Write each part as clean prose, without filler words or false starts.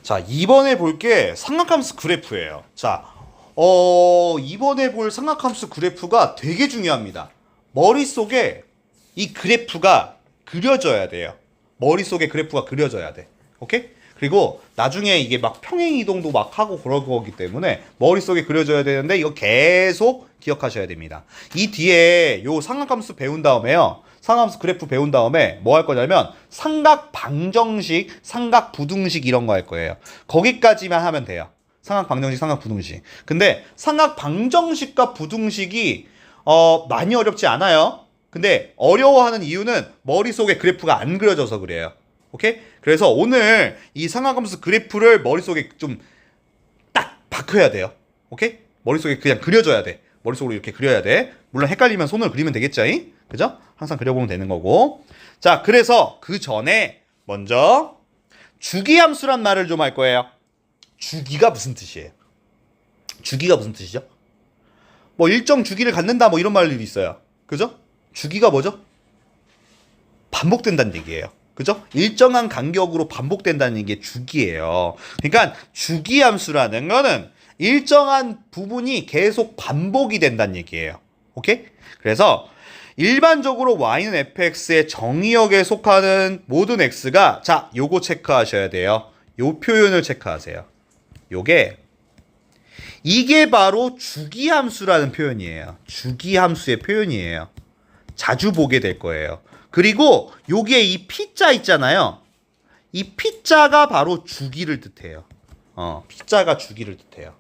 자, 이번에 볼 게 삼각함수 그래프예요. 자, 이번에 볼 삼각함수 그래프가 되게 중요합니다. 머릿속에 이 그래프가 그려져야 돼요. 머릿속에 그래프가 그려져야 돼. 오케이? 그리고 나중에 이게 막 평행 이동도 막 하고 그럴 거기 때문에 머릿속에 그려져야 되는데 이거 계속 기억하셔야 됩니다. 이 뒤에 요 삼각함수 배운 다음에요. 삼각함수 그래프 배운 다음에 뭐 할 거냐면 삼각 방정식, 삼각 부등식 이런 거 할 거예요. 거기까지만 하면 돼요. 삼각 방정식, 삼각 부등식. 근데 삼각 방정식과 부등식이 많이 어렵지 않아요. 근데 어려워하는 이유는 머릿속에 그래프가 안 그려져서 그래요. 오케이? 그래서 오늘 이 삼각함수 그래프를 머릿속에 좀 딱 박혀야 돼요. 오케이? 머릿속에 그냥 그려져야 돼. 머릿속으로 이렇게 그려야 돼. 물론 헷갈리면 손으로 그리면 되겠죠? 그죠? 항상 그려보면 되는 거고. 자, 그래서 그 전에 먼저 주기함수란 말을 좀 할 거예요. 주기가 무슨 뜻이에요? 주기가 무슨 뜻이죠? 뭐 일정 주기를 갖는다 뭐 이런 말들이 있어요. 그죠? 주기가 뭐죠? 반복된다는 얘기예요. 그죠? 일정한 간격으로 반복된다는 게 주기예요. 그러니까 주기함수라는 거는 일정한 부분이 계속 반복이 된다는 얘기예요. 오케이? 그래서 일반적으로 y는 fx의 정의역에 속하는 모든 x가 자, 요거 체크하셔야 돼요. 요 표현을 체크하세요. 이게 바로 주기함수라는 표현이에요. 주기함수의 표현이에요. 자주 보게 될 거예요. 그리고 요게 이 p자 있잖아요. 이 p자가 바로 주기를 뜻해요. p자가 주기를 뜻해요.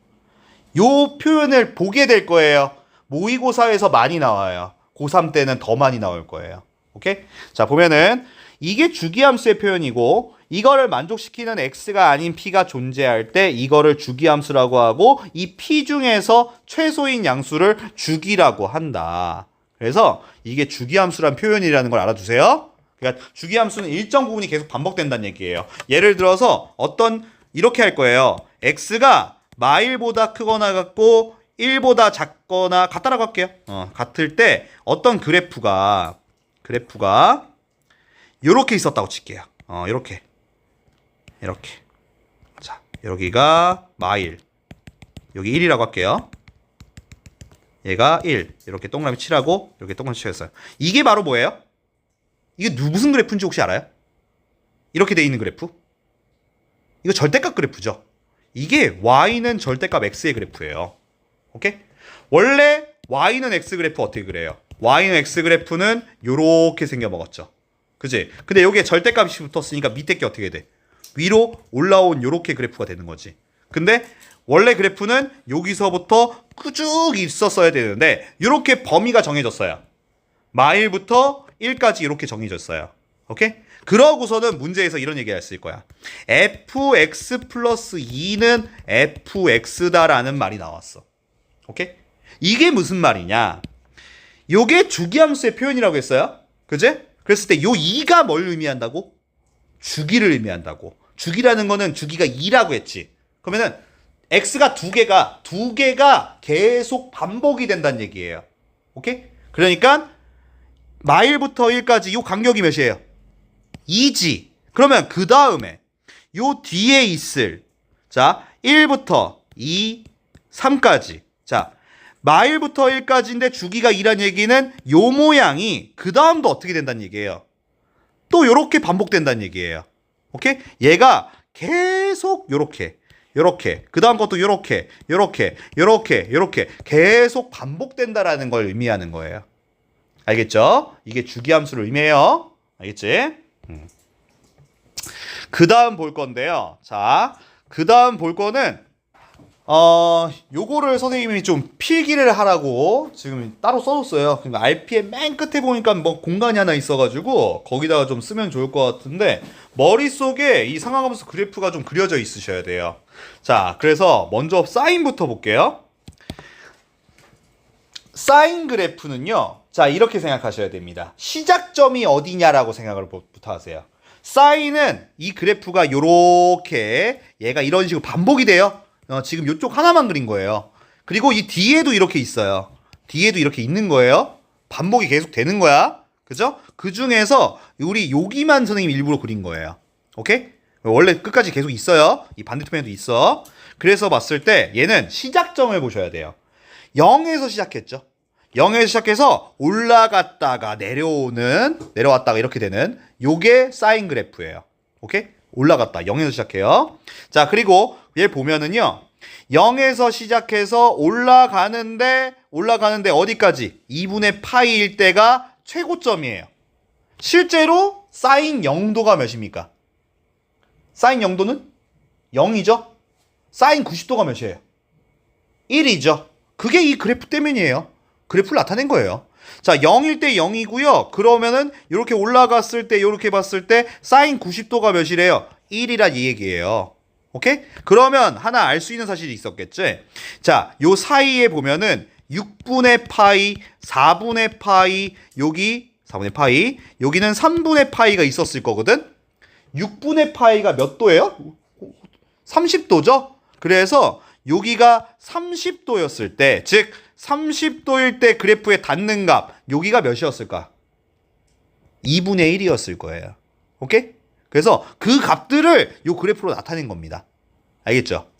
요 표현을 보게 될 거예요. 모의고사에서 많이 나와요. 고3 때는 더 많이 나올 거예요. 오케이? 자, 보면은 이게 주기함수의 표현이고 이거를 만족시키는 x가 아닌 p가 존재할 때 이거를 주기함수라고 하고 이 p 중에서 최소인 양수를 주기라고 한다. 그래서 이게 주기함수란 표현이라는 걸 알아두세요. 그러니까 주기함수는 일정 부분이 계속 반복된다는 얘기예요. 예를 들어서 이렇게 할 거예요. x가 마일보다 크거나 같고 1보다 작거나 같다라고 할게요. 같을 때 어떤 그래프가 요렇게 있었다고 칠게요. 요렇게. 자, 여기가 마일. 여기 1이라고 할게요. 얘가 1. 이렇게 동그라미 칠하고 이렇게 동그라미 칠했어요. 이게 바로 뭐예요? 이게 무슨 그래프인지 혹시 알아요? 이렇게 돼 있는 그래프? 이거 절대값 그래프죠. 이게 y는 절대값 x의 그래프예요. 오케이? 원래 y는 x 그래프 어떻게 그래요? y는 x 그래프는 요렇게 생겨 먹었죠. 그지? 근데 여기에 절대값이 붙었으니까 밑에 게 어떻게 돼? 위로 올라온 요렇게 그래프가 되는 거지. 근데 원래 그래프는 여기서부터 쭉 있었어야 되는데 요렇게 범위가 정해졌어요. 마일부터 1까지 이렇게 정해졌어요. 오케이? 그러고서는 문제에서 이런 얘기 했을 거야. fx 플러스 2는 fx다라는 말이 나왔어. 오케이? 이게 무슨 말이냐? 요게 주기함수의 표현이라고 했어요. 그지? 그랬을 때 요 2가 뭘 의미한다고? 주기를 의미한다고. 주기라는 거는 주기가 2라고 했지. 그러면은 x가 두 개가 계속 반복이 된다는 얘기예요. 오케이? 그러니까 마일부터 1까지 요 간격이 몇이에요? 2지. 그러면 그 다음에 요 뒤에 있을 자 1부터 2, 3까지 자 마일부터 1까지인데 주기가 2란 얘기는 요 모양이 그 다음도 어떻게 된다는 얘기예요. 또 요렇게 반복된다는 얘기예요. 오케이? 얘가 계속 요렇게 그 다음 것도 요렇게 계속 반복된다라는 걸 의미하는 거예요. 알겠죠? 이게 주기함수를 의미해요. 알겠지? 그 다음 볼 건데요. 자, 그 다음 볼 거는 요거를 선생님이 좀 필기를 하라고 지금 따로 써줬어요. 그러니까 RPM 맨 끝에 보니까 뭐 공간이 하나 있어가지고 거기다가 좀 쓰면 좋을 것 같은데 머릿속에 이 삼각함수 그래프가 좀 그려져 있으셔야 돼요. 자, 그래서 먼저 사인부터 볼게요. 사인 그래프는요. 자, 이렇게 생각하셔야 됩니다. 시작점이 어디냐라고 생각을 부터 하세요. 사인은 이 그래프가 요렇게 얘가 이런 식으로 반복이 돼요. 지금 요쪽 하나만 그린 거예요. 그리고 이 뒤에도 이렇게 있어요. 뒤에도 이렇게 있는 거예요. 반복이 계속 되는 거야. 그죠? 그 중에서 우리 여기만 선생님 일부러 그린 거예요. 오케이? 원래 끝까지 계속 있어요. 이 반대편에도 있어. 그래서 봤을 때 얘는 시작점을 보셔야 돼요. 0에서 시작했죠. 0에서 시작해서 올라갔다가 내려왔다가 이렇게 되는 요게 사인 그래프예요. 오케이? 올라갔다. 0에서 시작해요. 자, 그리고 얘 보면은요. 0에서 시작해서 올라가는데 어디까지? 2분의 파이일 때가 최고점이에요. 실제로 사인 0도가 몇입니까? 사인 0도는 0이죠? 사인 90도가 몇이에요? 1이죠. 그게 이 그래프 때문이에요. 그래프를 나타낸 거예요. 자, 0일 때 0이고요. 그러면은 이렇게 올라갔을 때 이렇게 봤을 때 사인 90도가 몇이래요? 1이란 이 얘기예요. 오케이? 그러면 하나 알 수 있는 사실이 있었겠지? 자, 요 사이에 보면은 6분의 파이, 4분의 파이, 여기 4분의 파이, 여기는 3분의 파이가 있었을 거거든? 6분의 파이가 몇 도예요? 30도죠? 그래서 여기가 30도였을 때, 즉 30도일 때 그래프에 닿는 값, 여기가 몇이었을까? 2분의 1이었을 거예요. 오케이? 그래서 그 값들을 이 그래프로 나타낸 겁니다. 알겠죠?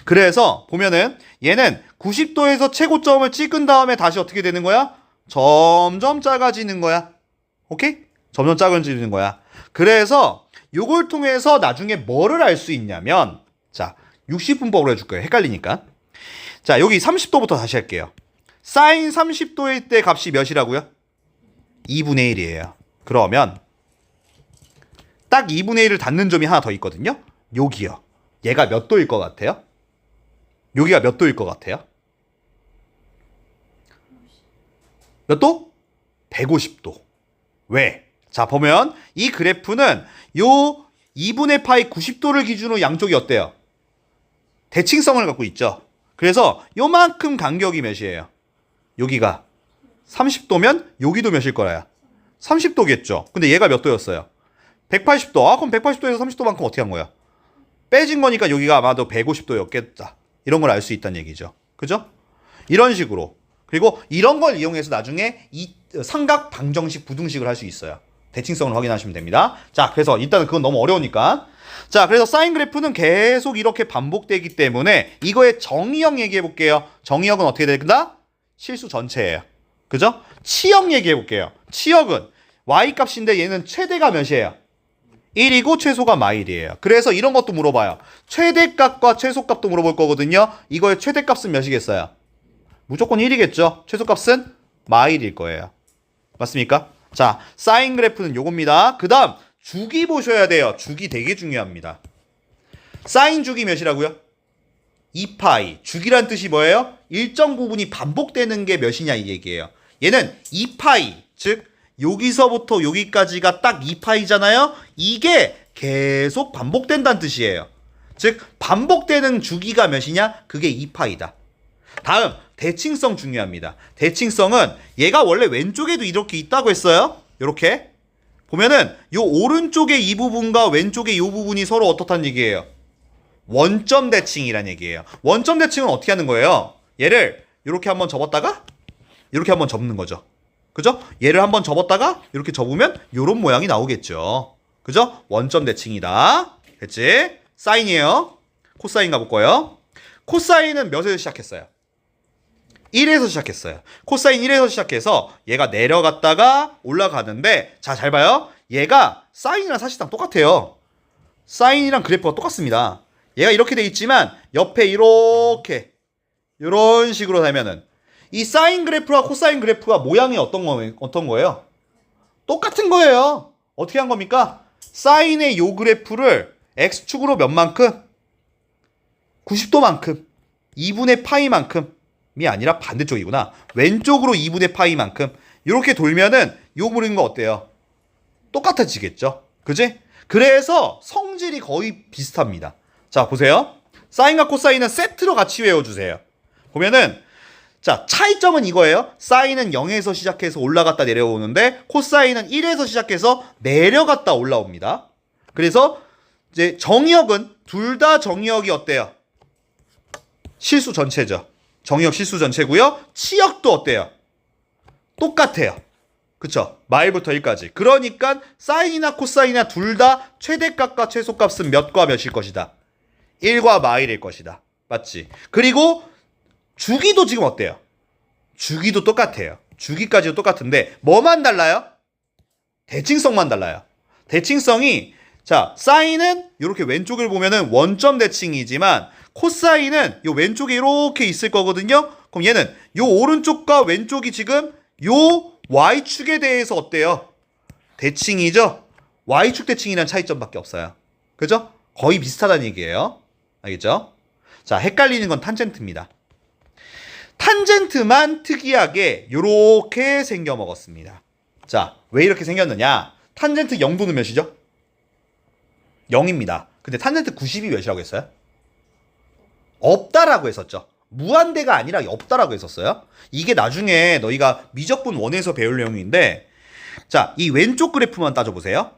그래서 보면은 얘는 90도에서 최고점을 찍은 다음에 다시 어떻게 되는 거야? 점점 작아지는 거야. 오케이? 점점 작아지는 거야. 그래서 요걸 통해서 나중에 뭐를 알 수 있냐면, 자, 60분법으로 해줄 거예요. 헷갈리니까. 자, 여기 30도부터 다시 할게요. 사인 30도일 때 값이 몇이라고요? 2분의 1이에요. 그러면 딱 2분의 1을 닿는 점이 하나 더 있거든요. 여기요. 얘가 몇 도일 것 같아요? 여기가 몇 도일 것 같아요? 몇 도? 150도. 왜? 자, 보면 이 그래프는 요 2분의 파이 90도를 기준으로 양쪽이 어때요? 대칭성을 갖고 있죠. 그래서 요만큼 간격이 몇이에요? 여기가 30도면 여기도 몇일 거야? 30도겠죠. 근데 얘가 몇 도였어요? 180도. 아, 그럼 180도에서 30도만큼 어떻게 한 거야? 빼진 거니까 여기가 아마도 150도였겠다. 이런 걸 알 수 있다는 얘기죠. 그죠? 이런 식으로. 그리고 이런 걸 이용해서 나중에 이 삼각 방정식 부등식을 할 수 있어요. 대칭성을 확인하시면 됩니다. 자, 그래서 일단은 그건 너무 어려우니까. 자, 그래서 사인 그래프는 계속 이렇게 반복되기 때문에 이거의 정의역 얘기해 볼게요. 정의역은 어떻게 된다? 실수 전체예요. 그죠? 치역 얘기해 볼게요. 치역은 y값인데 얘는 최대가 몇이에요? 1이고 최소가 마일이에요. 그래서 이런 것도 물어봐요. 최대값과 최소값도 물어볼 거거든요. 이거의 최대값은 몇이겠어요? 무조건 1이겠죠. 최소값은 마일일 거예요. 맞습니까? 자, 사인 그래프는 요겁니다. 그 다음 주기 보셔야 돼요. 주기 되게 중요합니다. 사인 주기 몇이라고요? 2파이. 주기란 뜻이 뭐예요? 일정 부분이 반복되는 게 몇이냐 이 얘기예요. 얘는 2파이, 즉 여기서부터 여기까지가 딱 2파이잖아요. 이게 계속 반복된다는 뜻이에요. 즉 반복되는 주기가 몇이냐? 그게 2파이다. 다음 대칭성 중요합니다. 대칭성은 얘가 원래 왼쪽에도 이렇게 있다고 했어요. 이렇게 보면은 요 오른쪽의 이 부분과 왼쪽의 이 부분이 서로 어떻다는 얘기예요? 원점 대칭이란 얘기예요. 원점 대칭은 어떻게 하는 거예요? 얘를 이렇게 한번 접었다가 이렇게 한번 접는 거죠. 그죠? 얘를 한번 접었다가 이렇게 접으면 이런 모양이 나오겠죠. 그죠? 원점 대칭이다. 됐지? 사인이에요. 코사인 가볼 거예요. 코사인은 몇에서 시작했어요? 1에서 시작했어요. 코사인 1에서 시작해서 얘가 내려갔다가 올라가는데, 자, 잘 봐요. 얘가 사인이랑 사실상 똑같아요. 사인이랑 그래프가 똑같습니다. 얘가 이렇게 돼 있지만 옆에 이렇게 이런 식으로 되면은 이 사인 그래프와 코사인 그래프가 모양이 어떤 거예요? 똑같은 거예요. 어떻게 한 겁니까? 사인의 요 그래프를 x축으로 몇만큼? 90도만큼. 2분의 파이만큼이 아니라 반대쪽이구나. 왼쪽으로 2분의 파이만큼. 이렇게 돌면은 요 그린 거 어때요? 똑같아지겠죠? 그지? 그래서 성질이 거의 비슷합니다. 자, 보세요. 사인과 코사인은 세트로 같이 외워주세요. 보면은 자, 차이점은 이거예요. 사인은 0에서 시작해서 올라갔다 내려오는데 코사인은 1에서 시작해서 내려갔다 올라옵니다. 그래서 이제 정의역은 둘 다 정의역이 어때요? 실수 전체죠. 정의역 실수 전체고요. 치역도 어때요? 똑같아요. 그쵸? 마일부터 1까지. 그러니까 사인이나 코사인이나 둘 다 최대값과 최소값은 몇과 몇일 것이다. 1과 마일일 것이다. 맞지? 그리고 주기도 지금 어때요? 주기도 똑같아요. 주기까지도 똑같은데 뭐만 달라요? 대칭성만 달라요. 대칭성이 자 사인은 이렇게 왼쪽을 보면은 원점 대칭이지만 코사인은 요 왼쪽에 이렇게 있을 거거든요. 그럼 얘는 요 오른쪽과 왼쪽이 지금 요 y축에 대해서 어때요? 대칭이죠? y축 대칭이란 차이점밖에 없어요. 그죠? 거의 비슷하다는 얘기예요. 알겠죠? 자, 헷갈리는 건 탄젠트입니다. 탄젠트만 특이하게 요렇게 생겨 먹었습니다. 자, 왜 이렇게 생겼느냐? 탄젠트 0도는 몇이죠? 0입니다. 근데 탄젠트 90이 몇이라고 했어요? 없다라고 했었죠. 무한대가 아니라 없다라고 했었어요. 이게 나중에 너희가 미적분 1에서 배울 내용인데 자, 이 왼쪽 그래프만 따져보세요.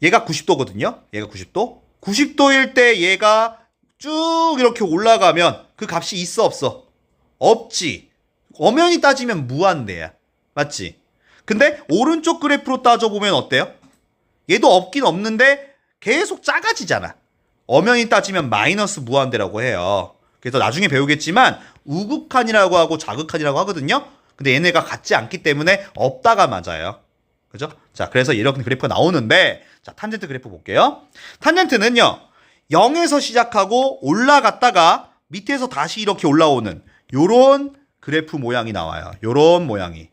얘가 90도거든요. 얘가 90도. 90도일 때 얘가 쭉 이렇게 올라가면 그 값이 있어 없어? 없지. 엄연히 따지면 무한대야. 맞지? 근데 오른쪽 그래프로 따져보면 어때요? 얘도 없긴 없는데 계속 작아지잖아. 엄연히 따지면 마이너스 무한대라고 해요. 그래서 나중에 배우겠지만 우극한이라고 하고 좌극한이라고 하거든요. 근데 얘네가 같지 않기 때문에 없다가 맞아요. 그죠? 자, 그래서 이런 그래프가 나오는데 자, 탄젠트 그래프 볼게요. 탄젠트는요. 0에서 시작하고 올라갔다가 밑에서 다시 이렇게 올라오는 요런 그래프 모양이 나와요. 요런 모양이.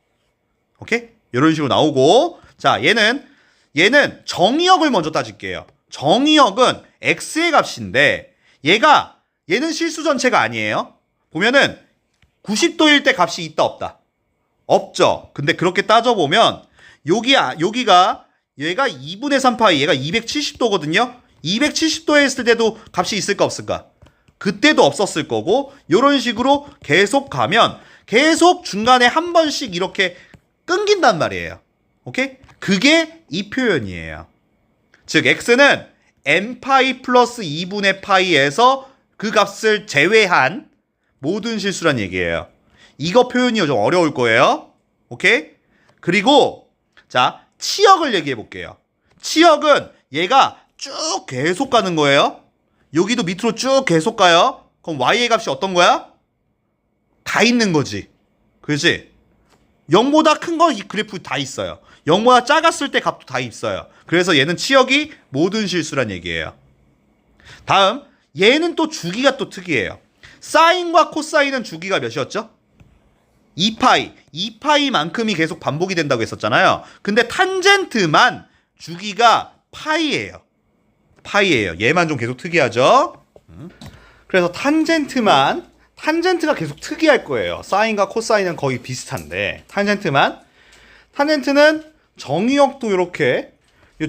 오케이? 요런 식으로 나오고 자, 얘는 정의역을 먼저 따질게요. 정의역은 x의 값인데 얘는 실수 전체가 아니에요. 보면은 90도일 때 값이 있다 없다? 없죠. 근데 그렇게 따져보면 여기가 얘가 2분의 3파이 얘가 270도거든요. 270도에 있을 때도 값이 있을까 없을까? 그때도 없었을 거고 이런 식으로 계속 가면 계속 중간에 한 번씩 이렇게 끊긴단 말이에요. 오케이? 그게 이 표현이에요. 즉 x는 n파이 플러스 2분의 파이에서 그 값을 제외한 모든 실수란 얘기예요. 이거 표현이 좀 어려울 거예요. 오케이? 그리고 자, 치역을 얘기해 볼게요. 치역은 얘가 쭉 계속 가는 거예요. 여기도 밑으로 쭉 계속 가요. 그럼 y의 값이 어떤 거야? 다 있는 거지. 그렇지? 0보다 큰 거 이 그래프 다 있어요. 0보다 작았을 때 값도 다 있어요. 그래서 얘는 치역이 모든 실수란 얘기예요. 다음 얘는 또 주기가 또 특이해요. 사인과 코사인은 주기가 몇이었죠? 2파이. 2파이만큼이 계속 반복이 된다고 했었잖아요. 근데 탄젠트만 주기가 파이예요. 파이예요. 얘만 좀 계속 특이하죠? 그래서 탄젠트가 계속 특이할 거예요. 사인과 코사인은 거의 비슷한데 탄젠트는 정의역도 이렇게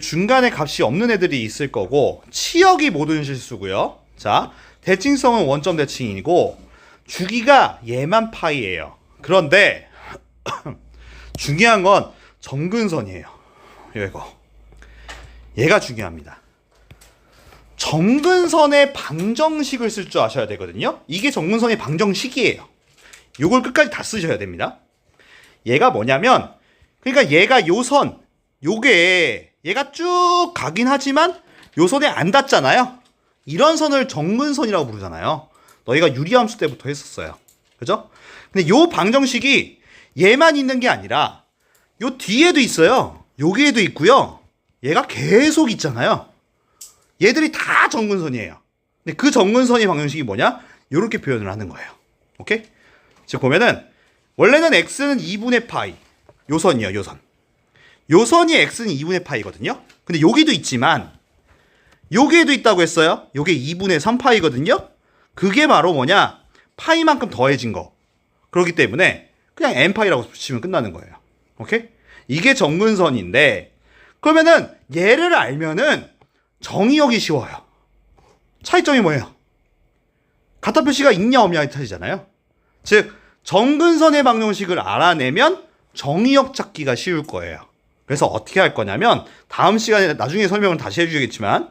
중간에 값이 없는 애들이 있을 거고 치역이 모든 실수고요. 자, 대칭성은 원점 대칭이고 주기가 얘만 파이예요. 그런데 중요한 건 정근선이에요. 얘가 중요합니다. 정근선의 방정식을 쓸 줄 아셔야 되거든요. 이게 정근선의 방정식이에요. 요걸 끝까지 다 쓰셔야 됩니다. 얘가 뭐냐면 그러니까 얘가 요선 얘가 쭉 가긴 하지만 요선에 안 닿잖아요. 이런 선을 정근선이라고 부르잖아요. 너희가 유리함수 때부터 했었어요. 그죠? 근데 요 방정식이 얘만 있는 게 아니라 요 뒤에도 있어요. 여기에도 있고요. 얘가 계속 있잖아요. 얘들이 다 정근선이에요. 근데 그 정근선의 방정식이 뭐냐? 요렇게 표현을 하는 거예요. 오케이? 즉 보면은 원래는 x는 2분의 파이. 요선이요, 요선. 요선이 x는 2분의 파이거든요. 근데 여기도 있지만 여기에도 있다고 했어요. 요게 2분의 3파이거든요. 그게 바로 뭐냐? 파이만큼 더해진 거. 그렇기 때문에 그냥 n파이라고 붙이면 끝나는 거예요. 오케이? 이게 정근선인데 그러면은 얘를 알면은 정의역이 쉬워요. 차이점이 뭐예요? 같은 표시가 있냐 없냐의 차이잖아요. 즉 정근선의 방정식을 알아내면 정의역 찾기가 쉬울 거예요. 그래서 어떻게 할 거냐면 다음 시간에 나중에 설명을 다시 해주겠지만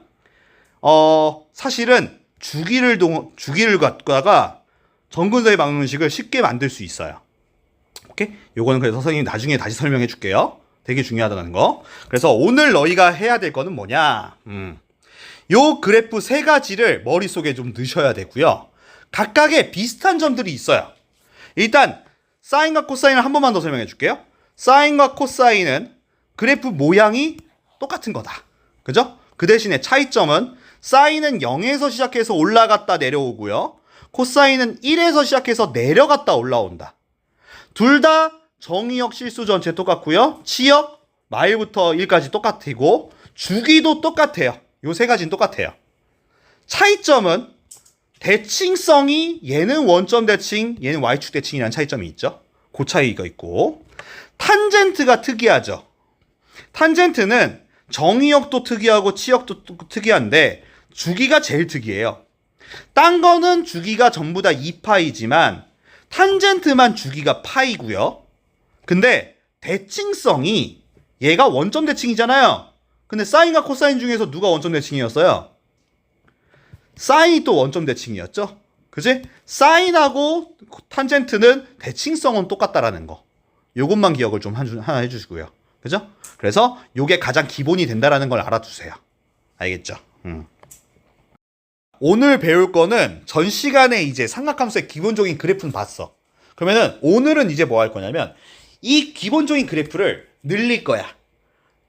사실은 주기를 갖다가 정근선의 방정식을 쉽게 만들 수 있어요. 오케이? 요거는 그래서 선생님이 나중에 다시 설명해 줄게요. 되게 중요하다는 거. 그래서 오늘 너희가 해야 될 거는 뭐냐? 요 그래프 세 가지를 머릿속에 좀 넣으셔야 되고요. 각각의 비슷한 점들이 있어요. 일단 사인과 코사인을 한 번만 더 설명해 줄게요. 사인과 코사인은 그래프 모양이 똑같은 거다. 그죠? 그 대신에 차이점은 사인은 0에서 시작해서 올라갔다 내려오고요. 코사인은 1에서 시작해서 내려갔다 올라온다. 둘 다 정의역 실수 전체 똑같고요. 치역 마일부터 1까지 똑같고 주기도 똑같아요. 요 세 가지는 똑같아요. 차이점은 대칭성이 얘는 원점 대칭, 얘는 y축 대칭이라는 차이점이 있죠. 그 차이가 있고 탄젠트가 특이하죠. 탄젠트는 정의역도 특이하고 치역도 특이한데 주기가 제일 특이해요. 딴 거는 주기가 전부 다 2파이지만 탄젠트만 주기가 파이고요. 근데 대칭성이 얘가 원점 대칭이잖아요. 근데 사인과 코사인 중에서 누가 원점 대칭이었어요? 사인이 또 원점 대칭이었죠. 그지? 사인하고 탄젠트는 대칭성은 똑같다라는 거. 요것만 기억을 좀 하나 해주시고요. 그죠? 그래서 요게 가장 기본이 된다라는 걸 알아두세요. 알겠죠? 오늘 배울 거는 전 시간에 이제 삼각함수의 기본적인 그래프는 봤어. 그러면은 오늘은 이제 뭐 할 거냐면 이 기본적인 그래프를 늘릴 거야.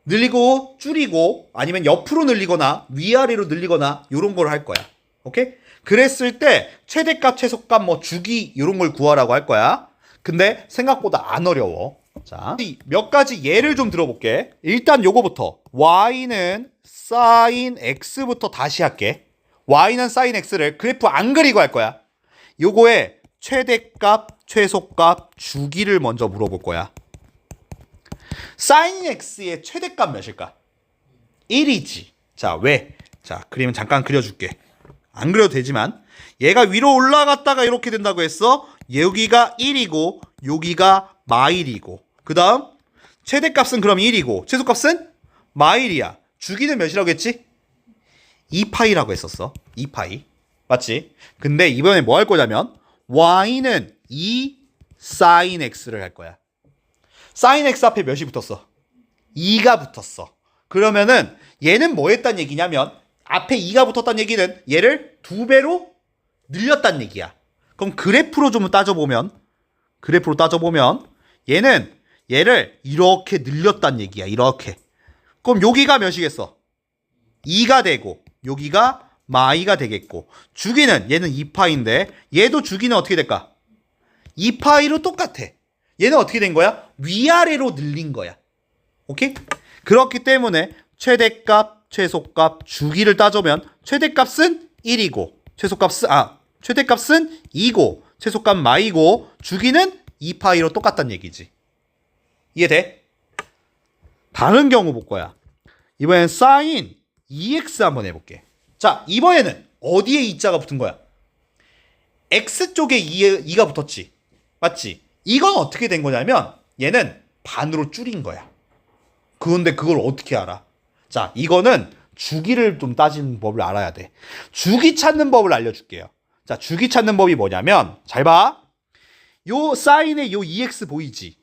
늘리고 줄이고 아니면 옆으로 늘리거나 위아래로 늘리거나 이런 걸 할 거야. 오케이? 그랬을 때 최대값, 최소값, 뭐 주기 이런 걸 구하라고 할 거야. 근데 생각보다 안 어려워. 자, 몇 가지 예를 좀 들어볼게. 일단 요거부터 y는 sin x부터 다시 할게. y는 sin x를 그래프 안 그리고 할 거야. 요거에 최대값, 최소값, 주기를 먼저 물어볼 거야. sin x의 최대값 몇일까? 1이지. 자, 왜? 자, 그림은 잠깐 그려줄게. 안 그려도 되지만 얘가 위로 올라갔다가 이렇게 된다고 했어. 여기가 1이고 여기가 마일이고 그 다음 최대값은 그럼 1이고 최소값은 마일이야. 주기는 몇이라고 했지? 2파이라고 했었어. 2파이. 맞지? 근데 이번에 뭐 할 거냐면 y는 2 sin x를 할 거야. sin x 앞에 몇이 붙었어? 2가 붙었어. 그러면은 얘는 뭐 했단 얘기냐면 앞에 2가 붙었단 얘기는 얘를 2배로 늘렸단 얘기야. 그럼 그래프로 좀 따져보면 얘는 얘를 이렇게 늘렸단 얘기야. 이렇게. 그럼 여기가 몇이겠어? 2가 되고 여기가 마이가 되겠고 주기는 얘는 2파인데 얘도 주기는 어떻게 될까? 2파이로 똑같아. 얘는 어떻게 된 거야? 위아래로 늘린 거야. 오케이? 그렇기 때문에 최대값, 최소값, 주기를 따져면 최대값은 1이고 최대값은 2고 최소값 마이고 주기는 2파이로 똑같다는 얘기지. 이해돼? 다른 경우 볼 거야. 이번엔 sin 2x 한번 해볼게. 자, 이번에는 어디에 2자가 붙은 거야? x쪽에 2가 붙었지. 맞지? 이건 어떻게 된 거냐면 얘는 반으로 줄인 거야. 그런데 그걸 어떻게 알아? 자, 이거는 주기를 좀 따지는 법을 알아야 돼. 주기 찾는 법을 알려줄게요. 자, 주기 찾는 법이 뭐냐면 잘 봐. 요 사인의 요 2x 보이지?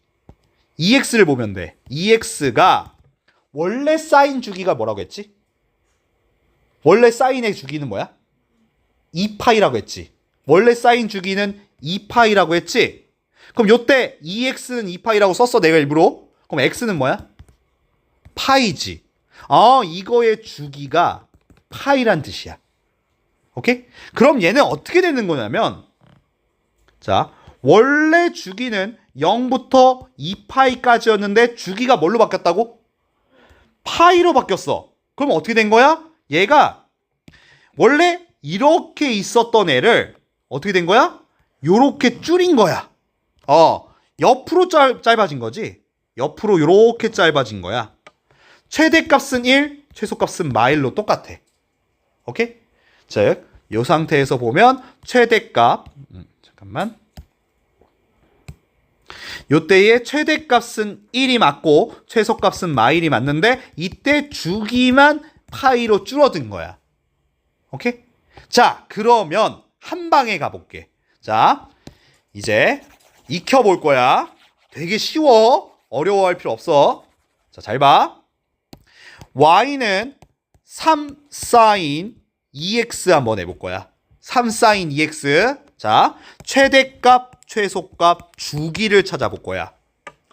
2x를 보면 돼. 2x가 원래 사인 주기가 뭐라고 했지? 원래 사인의 주기는 뭐야? 2파이라고 했지. 원래 사인 주기는 2파이라고 했지. 그럼 요때 2x는 2파이라고 썼어 내가 일부러. 그럼 x는 뭐야? 파이지. 이거의 주기가 파이란 뜻이야. 오케이? 그럼 얘는 어떻게 되는 거냐면 자, 원래 주기는 0부터 2파이까지였는데 주기가 뭘로 바뀌었다고? 파이로 바뀌었어. 그럼 어떻게 된 거야? 얘가 원래 이렇게 있었던 애를 어떻게 된 거야? 요렇게 줄인 거야. 옆으로 짧아진 거지. 옆으로 요렇게 짧아진 거야. 최대값은 1, 최소값은 마일로 똑같아. 오케이? 즉, 이 상태에서 보면 최대값 잠깐만. 요때의 최대값은 1이 맞고 최소값은 마일이 맞는데 이때 주기만 파이로 줄어든 거야. 오케이? 자, 그러면 한 방에 가볼게. 자, 이제 익혀볼 거야. 되게 쉬워. 어려워할 필요 없어. 자, 잘 봐. y는 3 sin 2x 한번 해볼 거야. 3 sin 2x. 자, 최대값, 최소값, 주기를 찾아볼 거야.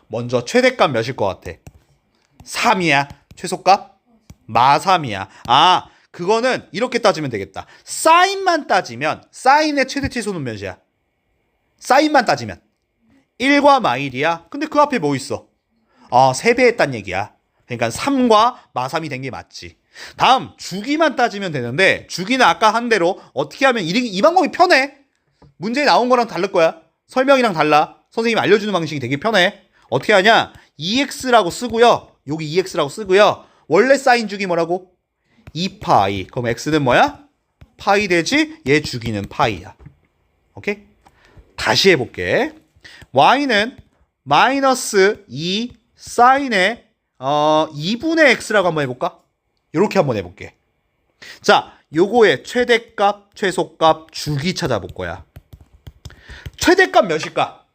먼저 최대값 몇일 것 같아? 3이야. 최소값? 마3이야. 아, 그거는 이렇게 따지면 되겠다. 사인만 따지면 사인의 최대 최소는 몇이야? 사인만 따지면 1과 마1이야. 근데 그 앞에 뭐 있어? 3배 했단 얘기야. 그러니까 3과 마3이 된 게 맞지. 다음 주기만 따지면 되는데 주기는 아까 한 대로 어떻게 하면 이 방법이 편해. 문제에 나온 거랑 다를 거야. 설명이랑 달라. 선생님이 알려주는 방식이 되게 편해. 어떻게 하냐? 2x라고 쓰고요. 여기 2x라고 쓰고요. 원래 사인 주기 뭐라고? 2파이. 그럼 x는 뭐야? 파이 되지? 얘 주기는 파이야. 오케이? 다시 해볼게. y는 마이너스 2 사인의 2분의 x라고 한번 해볼까? 이렇게 한번 해볼게. 자, 요거의 최대값, 최소값, 주기 찾아볼 거야. 최대값 몇일까?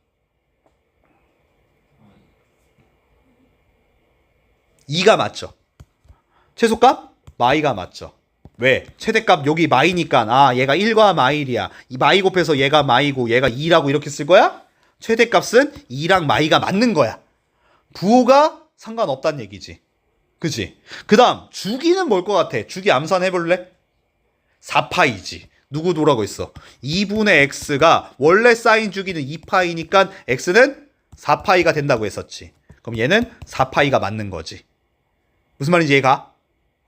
2가 맞죠? 최소값? 마이가 맞죠? 왜? 최대값 여기 마이니까 얘가 1과 마1이야. 이 마이 곱해서 얘가 마이고 얘가 2라고 이렇게 쓸 거야? 최대값은 2랑 마이가 맞는 거야. 부호가 상관없다는 얘기지. 그치? 그 다음 주기는 뭘 것 같아? 주기 암산해볼래? 4파이지. 누구 뭐라고 했어? 2분의 x가 원래 사인 주기는 2파이니까 x는 4파이가 된다고 했었지. 그럼 얘는 4파이가 맞는 거지. 무슨 말인지 이해가?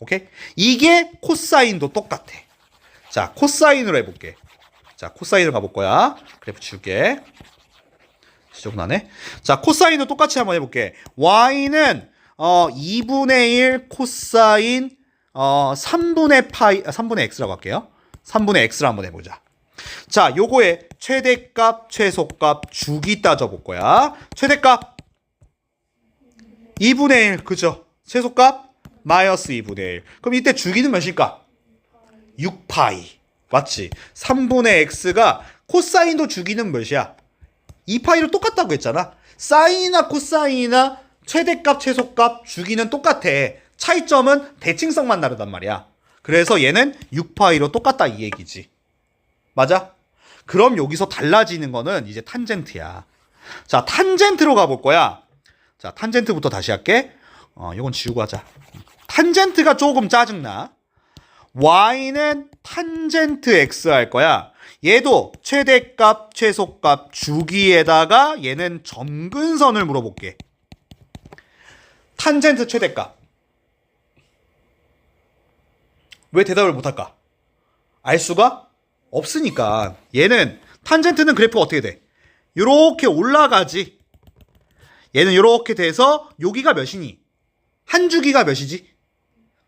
오케이? 이게 코사인도 똑같아. 자, 코사인으로 해볼게. 자, 코사인으로 가볼 거야. 그래프 지울게. 지적나네. 자, 코사인도 똑같이 한번 해볼게. y는 2분의 1 코사인 3분의 파이 3분의 x라고 할게요. 3분의 x를 한번 해보자. 자, 요거의 최대값, 최소값, 주기 따져볼 거야. 최대값 2분의 1, 그죠? 최소값 마이너스 2분의 1. 그럼 이때 주기는 몇일까? 6파이. 맞지? 3분의 x가 코사인도 주기는 몇이야? 2파이로 똑같다고 했잖아. 사인이나 코사인이나 최대값, 최소값, 주기는 똑같아. 차이점은 대칭성만 다르단 말이야. 그래서 얘는 6파이로 똑같다 이 얘기지. 맞아? 그럼 여기서 달라지는 거는 이제 탄젠트야. 자, 탄젠트로 가볼 거야. 자, 탄젠트부터 다시 할게. 이건 지우고 하자. 탄젠트가 조금 짜증나. y는 탄젠트 x 할 거야. 얘도 최대값, 최소값, 주기에다가 얘는 점근선을 물어볼게. 탄젠트 최대값. 왜 대답을 못할까? 알 수가 없으니까. 얘는 탄젠트는 그래프가 어떻게 돼? 요렇게 올라가지. 얘는 요렇게 돼서 여기가 몇이니? 한 주기가 몇이지?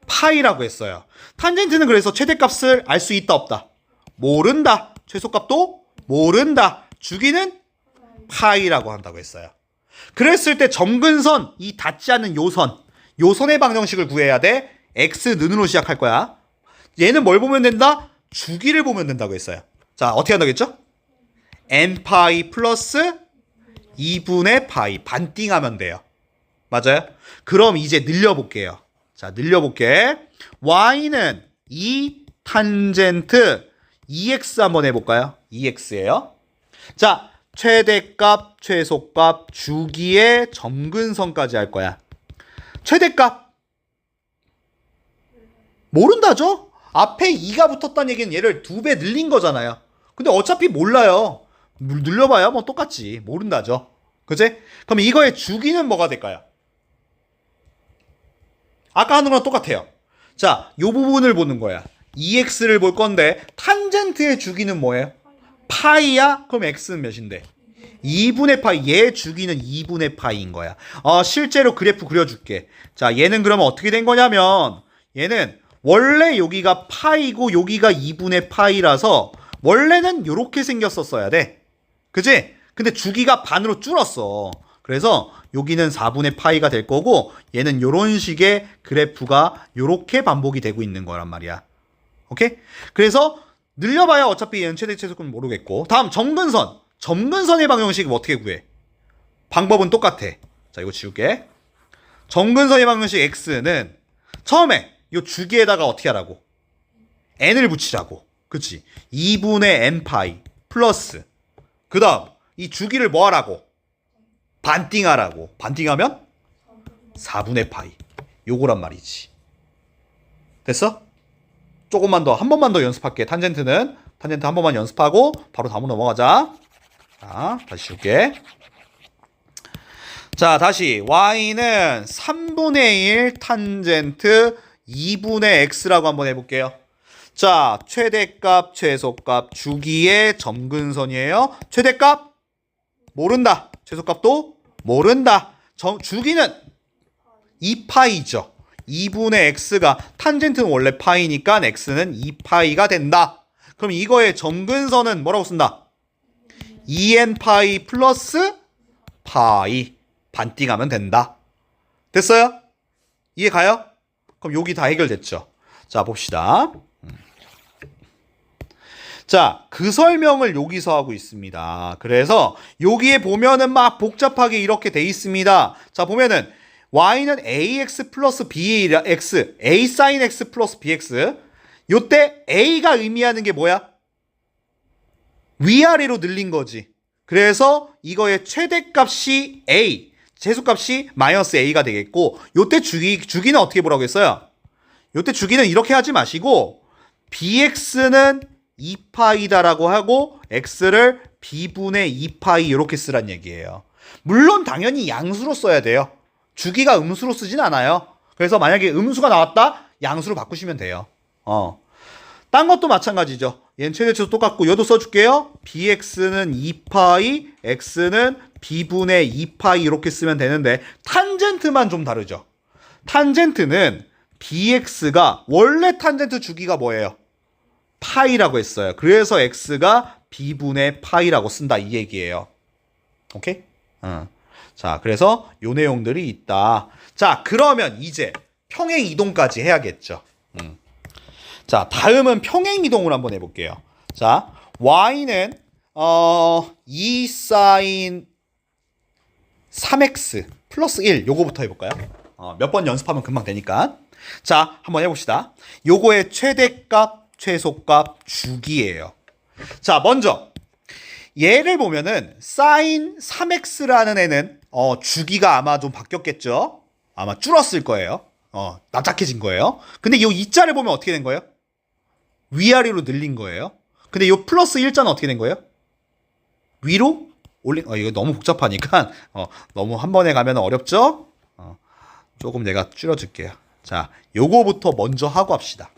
파이라고 했어요. 탄젠트는 그래서 최대값을 알 수 있다 없다? 모른다. 최소값도 모른다. 주기는 파이라고 한다고 했어요. 그랬을 때 점근선, 이 닿지 않는 요선의 방정식을 구해야 돼. x는으로 시작할 거야. 얘는 뭘 보면 된다? 주기를 보면 된다고 했어요. 자, 어떻게 한다겠죠? n파이 플러스 2분의 파이 반띵하면 돼요. 맞아요? 그럼 이제 늘려볼게요. 자, 늘려볼게. y는 2 탄젠트 2x 한번 해볼까요? 2x예요. 자, 최대값, 최소값, 주기의 점근선까지 할 거야. 최대값 모른다죠? 앞에 2가 붙었다는 얘기는 얘를 2배 늘린 거잖아요. 근데 어차피 몰라요. 늘려봐야 뭐 똑같지. 모른다죠. 그치? 그럼 이거의 주기는 뭐가 될까요? 아까 하는 거랑 똑같아요. 자, 요 부분을 보는 거야. 2x를 볼 건데 탄젠트의 주기는 뭐예요? 파이야? 그럼 x는 몇인데? 2분의 파이. 얘 주기는 2분의 파이인 거야. 실제로 그래프 그려줄게. 자, 얘는 그러면 어떻게 된 거냐면 얘는 원래 여기가 파이고 여기가 2분의 파이라서 원래는 이렇게 생겼었어야 돼. 그치? 근데 주기가 반으로 줄었어. 그래서 여기는 4분의 파이가 될 거고 얘는 이런 식의 그래프가 이렇게 반복이 되고 있는 거란 말이야. 오케이? 그래서 늘려봐야 어차피 얘는 최대 최소값은 모르겠고. 다음 점근선. 점근선의 방정식은 어떻게 구해? 방법은 똑같아. 자, 이거 지울게. 정근선의 방정식 x는 처음에 요 주기에다가 어떻게 하라고? n을 붙이라고. 그치? 2분의 n파이 플러스 그 다음 이 주기를 뭐 하라고? 반띵하라고. 반띵하면 4분의 파이. 요거란 말이지. 됐어? 조금만 더, 한 번만 더 연습할게. 탄젠트 한 번만 연습하고 바로 다음으로 넘어가자. 자, 다시 줄게. 자, 다시 y는 3분의 1 탄젠트 2분의 x라고 한번 해볼게요. 자, 최대값, 최소값, 주기의 점근선이에요. 최대값 모른다. 최소값도 모른다. 주기는 2파이죠. 2분의 x가 탄젠트는 원래 파이니까 x는 2파이가 된다. 그럼 이거의 점근선은 뭐라고 쓴다? 2n파이 플러스 파이. 반띵하면 된다. 됐어요? 이해 가요? 그럼 여기 다 해결됐죠. 자, 봅시다. 자, 그 설명을 여기서 하고 있습니다. 그래서 여기에 보면은 막 복잡하게 이렇게 돼 있습니다. 자, 보면은 y는 ax 플러스 bx, a sin x 플러스 bx. 요때 a가 의미하는 게 뭐야? 위아래로 늘린 거지. 그래서 이거의 최대값이 a, 최소값이 마이너스 a가 되겠고, 요때 주기는 어떻게 보라고 했어요? 요때 주기는 이렇게 하지 마시고 bx는 2파이다라고 하고 x를 b분의 2파이 이렇게 쓰란 얘기예요. 물론 당연히 양수로 써야 돼요. 주기가 음수로 쓰진 않아요. 그래서 만약에 음수가 나왔다? 양수로 바꾸시면 돼요. 딴 것도 마찬가지죠. 얘는 최대치도 똑같고 얘도 써줄게요. bx는 2파이, x는 b분의 2파이 이렇게 쓰면 되는데 탄젠트만 좀 다르죠. 탄젠트는 bx가 원래 탄젠트 주기가 뭐예요? 파이라고 했어요. 그래서 x가 b분의 파이라고 쓴다 이 얘기예요. 오케이? 자, 그래서 요 내용들이 있다. 자, 그러면 이제 평행 이동까지 해야겠죠. 자, 다음은 평행 이동을 한번 해볼게요. 자, y는 2 sin 3x 플러스 1 요거부터 해볼까요? 몇 번 연습하면 금방 되니까. 자, 한번 해봅시다. 요거의 최대값, 최소값, 주기예요. 자, 먼저 얘를 보면은 sin 3x라는 애는 주기가 아마 좀 바뀌었겠죠? 아마 줄었을 거예요. 납작해진 거예요. 근데 요 2자를 보면 어떻게 된 거예요? 위아래로 늘린 거예요. 근데 요 플러스 1자는 어떻게 된 거예요? 위로 올린, 이거 너무 복잡하니까, 너무 한 번에 가면 어렵죠? 조금 내가 줄여줄게요. 자, 요거부터 먼저 하고 합시다.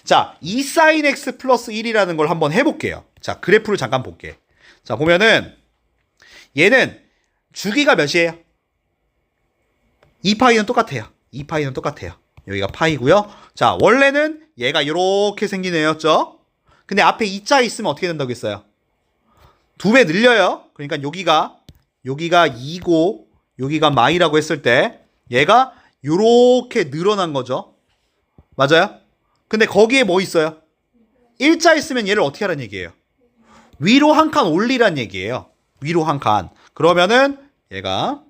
자, 2 sin x 플러스 1이라는 걸 한번 해볼게요. 자, 그래프를 잠깐 볼게. 자, 보면은, 얘는 주기가 몇이에요? 2파이는 똑같아요. 2파이는 똑같아요. 여기가 파이고요. 자, 원래는 얘가 이렇게 생긴 애였죠? 근데 앞에 2자 있으면 어떻게 된다고 했어요? 2배 늘려요. 그러니까 여기가 2고 여기가 마이라고 했을 때 얘가 이렇게 늘어난 거죠. 맞아요? 근데 거기에 뭐 있어요? 1자 있으면 얘를 어떻게 하라는 얘기예요? 위로 한 칸 올리란 얘기예요. 위로 한 칸. 그러면은 얘가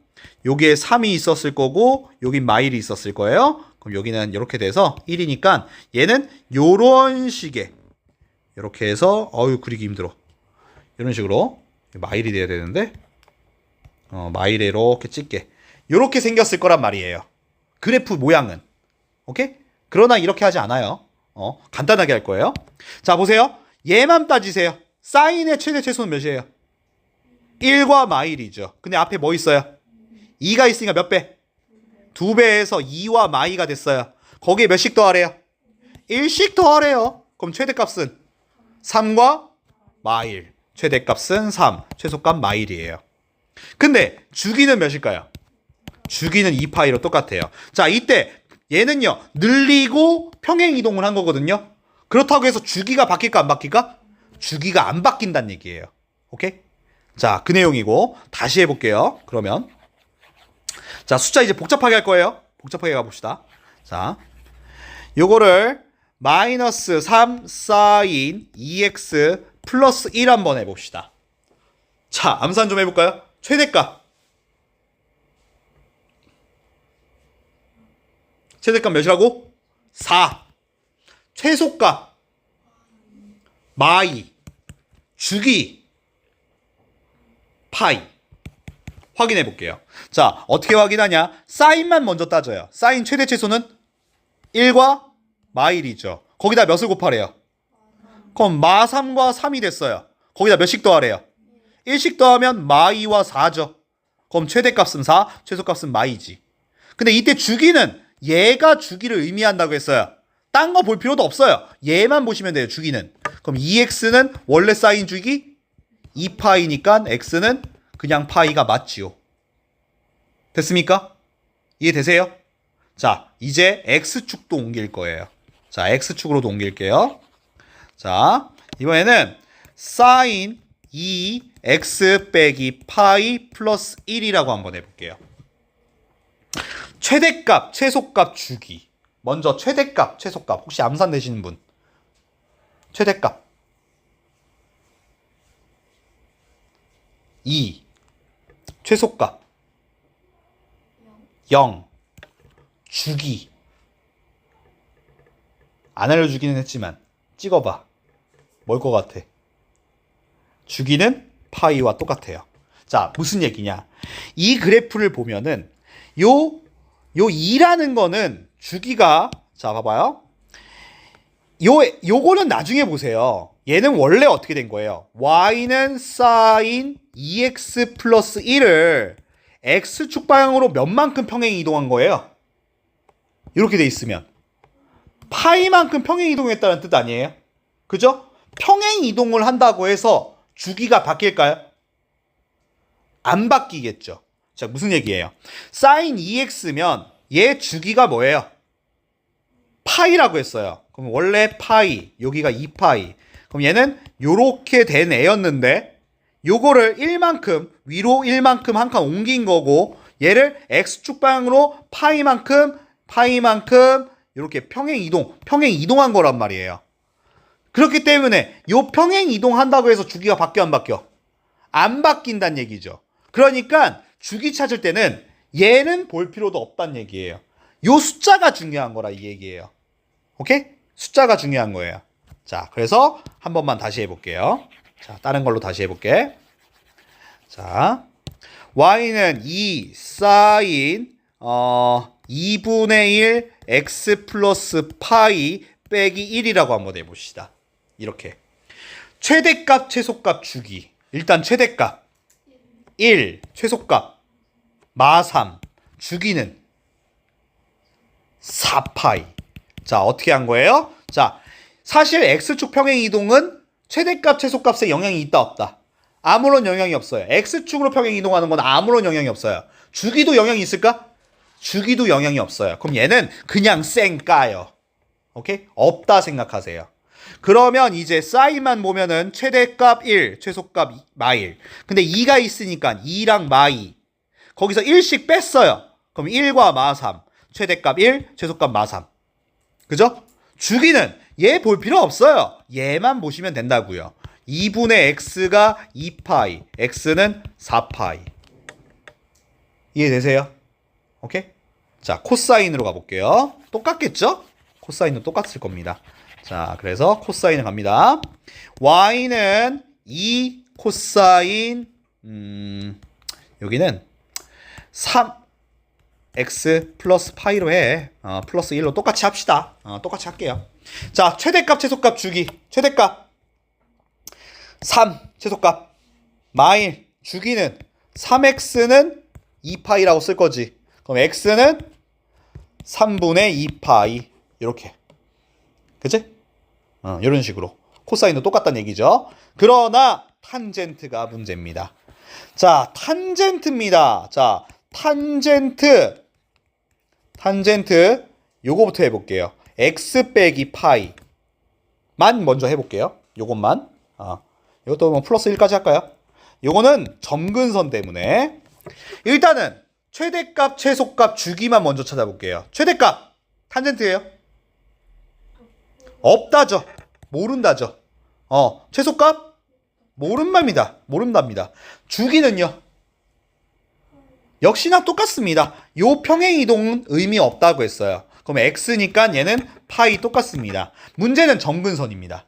여기에 3이 있었을 거고 여기 마일이 있었을 거예요. 그럼 여기는 이렇게 돼서 1이니까 얘는 요런 식의 이렇게 해서 그리기 힘들어. 이런 식으로 마일이 돼야 되는데 마일에 이렇게 찍게 이렇게 생겼을 거란 말이에요. 그래프 모양은. 오케이? 그러나 이렇게 하지 않아요. 간단하게 할 거예요. 자, 보세요. 얘만 따지세요. 사인의 최대 최소는 몇이에요? 1과 마일이죠. 근데 앞에 뭐 있어요? 2가 있으니까 몇 배? 2배에서 2와 마이가 됐어요. 거기에 몇씩 더하래요? 1씩 더하래요. 그럼 최대값은 3과 마일. 최대값은 3, 최소값 마일이에요. 근데 주기는 몇일까요? 주기는 2파이로 똑같아요. 자, 이때 얘는요 늘리고 평행 이동을 한 거거든요. 그렇다고 해서 주기가 바뀔까 안 바뀔까? 주기가 안 바뀐다는 얘기예요. 오케이? 자, 그 내용이고 다시 해볼게요. 그러면 자, 숫자 이제 복잡하게 할 거예요. 복잡하게 가봅시다. 자, 요거를 마이너스 3 sin 2x 플러스 1 한번 해봅시다. 자, 암산 좀 해볼까요? 최대값 최대값 몇이라고? 4. 최소값 마이 주기 파이. 확인해 볼게요. 자, 어떻게 확인하냐? 사인만 먼저 따져요. 사인 최대 최소는 1과 마1이죠. 거기다 몇을 곱하래요? 그럼 마3과 3이 됐어요. 거기다 몇씩 더하래요? 1씩 더하면 마2와 4죠. 그럼 최대값은 4, 최소값은 마2지. 근데 이때 주기는 얘가 주기를 의미한다고 했어요. 딴 거 볼 필요도 없어요. 얘만 보시면 돼요. 주기는. 그럼 2x는 원래 사인 주기 2파이니까 x는 그냥 파이가 맞지요. 됐습니까? 이해되세요? 자, 이제 x축도 옮길 거예요. 자, x축으로도 옮길게요. 자, 이번에는 사인 2x 빼기 파이 플러스 1이라고 한번 해볼게요. 최대값, 최소값 주기. 먼저 최대값, 최소값. 혹시 암산 되시는 분? 최대값 2. 최소값 0. 주기. 안 알려주기는 했지만 찍어봐. 뭘 것 같아? 주기는 파이와 똑같아요. 자, 무슨 얘기냐? 이 그래프를 보면은 요 2라는 거는 주기가, 자, 봐봐요. 요거는 나중에 보세요. 얘는 원래 어떻게 된 거예요? y는 사인 2x 플러스 1을 x축 방향으로 몇만큼 평행 이동한 거예요? 이렇게 돼 있으면 파이만큼 평행 이동했다는 뜻 아니에요? 그죠? 평행 이동을 한다고 해서 주기가 바뀔까요? 안 바뀌겠죠. 자, 무슨 얘기예요? 사인 2x면 얘 주기가 뭐예요? 파이라고 했어요. 그럼 원래 파이, 여기가 2파이. 그럼 얘는 요렇게 된 애였는데 요거를 1만큼, 위로 1만큼 한 칸 옮긴 거고 얘를 x축 방향으로 파이만큼 이렇게 평행 이동한 거란 말이에요. 그렇기 때문에 요 평행 이동한다고 해서 주기가 바뀌어 안 바뀌어? 안 바뀐다는 얘기죠. 그러니까 주기 찾을 때는 얘는 볼 필요도 없다는 얘기예요. 요 숫자가 중요한 거라 이 얘기예요. 오케이? 숫자가 중요한 거예요. 자, 그래서 한 번만 다시 해볼게요. 자, 다른 걸로 다시 해볼게. 자, y는 2 사인 2분의 1 x 플러스 파이 빼기 1이라고 한번 해봅시다. 이렇게. 최대값, 최소값 주기. 일단 최대값 1, 최소값 마3, 주기는 4파이. 자, 어떻게 한 거예요? 자, 사실 x축 평행 이동은 최대값, 최소값에 영향이 있다 없다? 아무런 영향이 없어요. x축으로 평행 이동하는 건 아무런 영향이 없어요. 주기도 영향이 있을까? 주기도 영향이 없어요. 그럼 얘는 그냥 쌩까요. 오케이? 없다 생각하세요. 그러면 이제 사인만 보면은 최대값 1, 최소값 마1. 근데 2가 있으니까 2랑 마2. 거기서 1씩 뺐어요. 그럼 1과 마3. 최대값 1, 최소값 마3. 그죠? 주기는 얘 볼 필요 없어요. 얘만 보시면 된다고요. 2분의 x가 2파이, x는 4파이. 이해되세요? 오케이? 자, 코사인으로 가볼게요. 똑같겠죠? 코사인도 똑같을 겁니다. 자, 그래서 코사인을 갑니다. y는 2 코사인 여기는 3x 플러스 파이로 해. 플러스 1로 똑같이 합시다. 똑같이 할게요. 자, 최대값 최소값 주기. 최대값 3 최소값 마일 주기는 3x는 2파이라고 쓸 거지. 그럼 x는 3분의 2파이. 이렇게. 그치? 이런 식으로. 코사인도 똑같다는 얘기죠. 그러나 탄젠트가 문제입니다. 자, 탄젠트입니다. 자, 탄젠트 요거부터 해볼게요. x 빼기 파이만 먼저 해볼게요. 요것만. 이것도 뭐 플러스 1까지 할까요? 요거는 점근선 때문에 일단은 최대값, 최소값, 주기만 먼저 찾아볼게요. 최대값 탄젠트예요? 없다죠. 모른다죠. 최소값 모른답니다. 주기는요? 역시나 똑같습니다. 요 평행 이동은 의미 없다고 했어요. 그럼 그럼 x니까 얘는 파이 똑같습니다. 문제는 정근선입니다.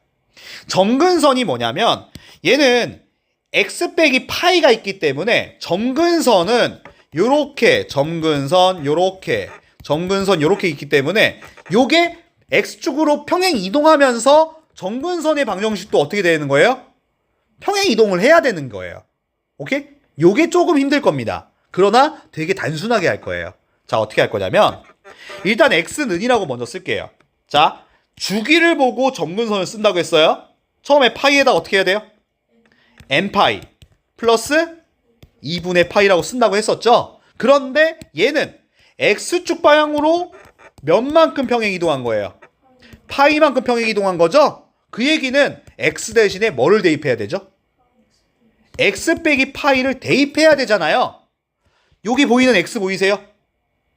정근선이 뭐냐면 얘는 x 빼기 파이가 있기 때문에 정근선은 요렇게 점근선 요렇게 정근선 요렇게 있기 때문에 요게 x축으로 평행 이동하면서 정근선의 방정식도 어떻게 되는 거예요? 평행 이동을 해야 되는 거예요. 오케이? 요게 조금 힘들 겁니다. 그러나 되게 단순하게 할 거예요. 자, 어떻게 할 거냐면 일단 x는이라고 먼저 쓸게요. 자, 주기를 보고 정근선을 쓴다고 했어요. 처음에 파이에다 어떻게 해야 돼요? n파이 플러스 2분의 파이라고 쓴다고 했었죠. 그런데 얘는 x축 방향으로 몇만큼 평행 이동한 거예요? 파이만큼 평행 이동한 거죠? 그 얘기는 x 대신에 뭐를 대입해야 되죠? x 빼기 파이를 대입해야 되잖아요. 여기 보이는 x 보이세요?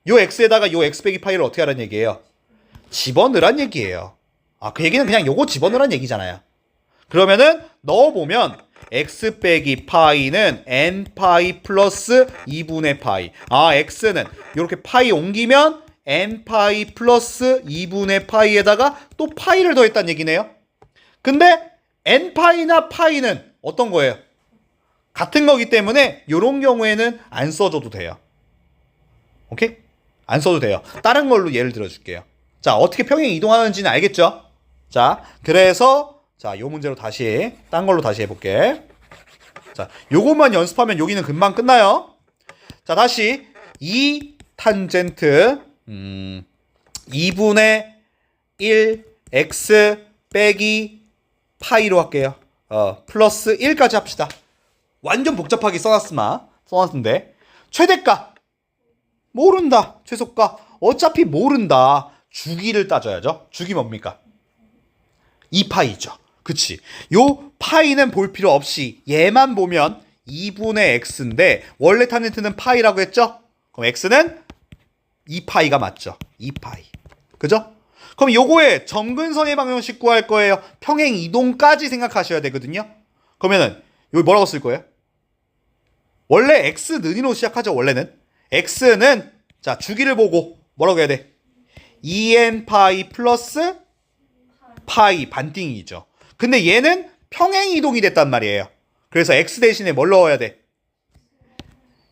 요 x에다가 요 x 빼기 파이를 어떻게 하라는 얘기예요? 집어넣으란 얘기예요. 아, 그 얘기는 그냥 요거 집어넣으란 얘기잖아요. 그러면은 넣어보면 x 빼기 파이는 n파이 플러스 2분의 파이. 아, x는 이렇게 파이 옮기면 n파이 플러스 2분의 파이에다가 또 파이를 더했다는 얘기네요. 근데 n파이나 파이는 어떤 거예요? 같은 거기 때문에 이런 경우에는 안 써줘도 돼요. 오케이? 안 써도 돼요. 다른 걸로 예를 들어줄게요. 자, 어떻게 평행 이동하는지는 알겠죠? 자, 그래서 자, 요 문제로 다시 딴 걸로 다시 해볼게. 자, 요것만 연습하면 여기는 금방 끝나요. 자, 다시 2 탄젠트 2분의 1 x 빼기 파이로 할게요. 플러스 1까지 합시다. 완전 복잡하게 써놨는데 최대값 모른다. 최소값 어차피 모른다. 주기를 따져야죠. 주기 뭡니까? 2파이죠. 그치. 요 파이는 볼 필요 없이 얘만 보면 2분의 x인데 원래 탄젠트는 파이라고 했죠? 그럼 x는 2파이가 맞죠. 2파이. 그죠? 그럼 요거에 점근선의 방정식 구할 거예요. 평행 이동까지 생각하셔야 되거든요. 그러면은 여기 뭐라고 쓸 거예요? 원래 x는으로 시작하죠. 원래는 x는 자, 주기를 보고 뭐라고 해야 돼? 2n파이 플러스 파이 반띵이죠. 근데 얘는 평행 이동이 됐단 말이에요. 그래서 x 대신에 뭘 넣어야 돼?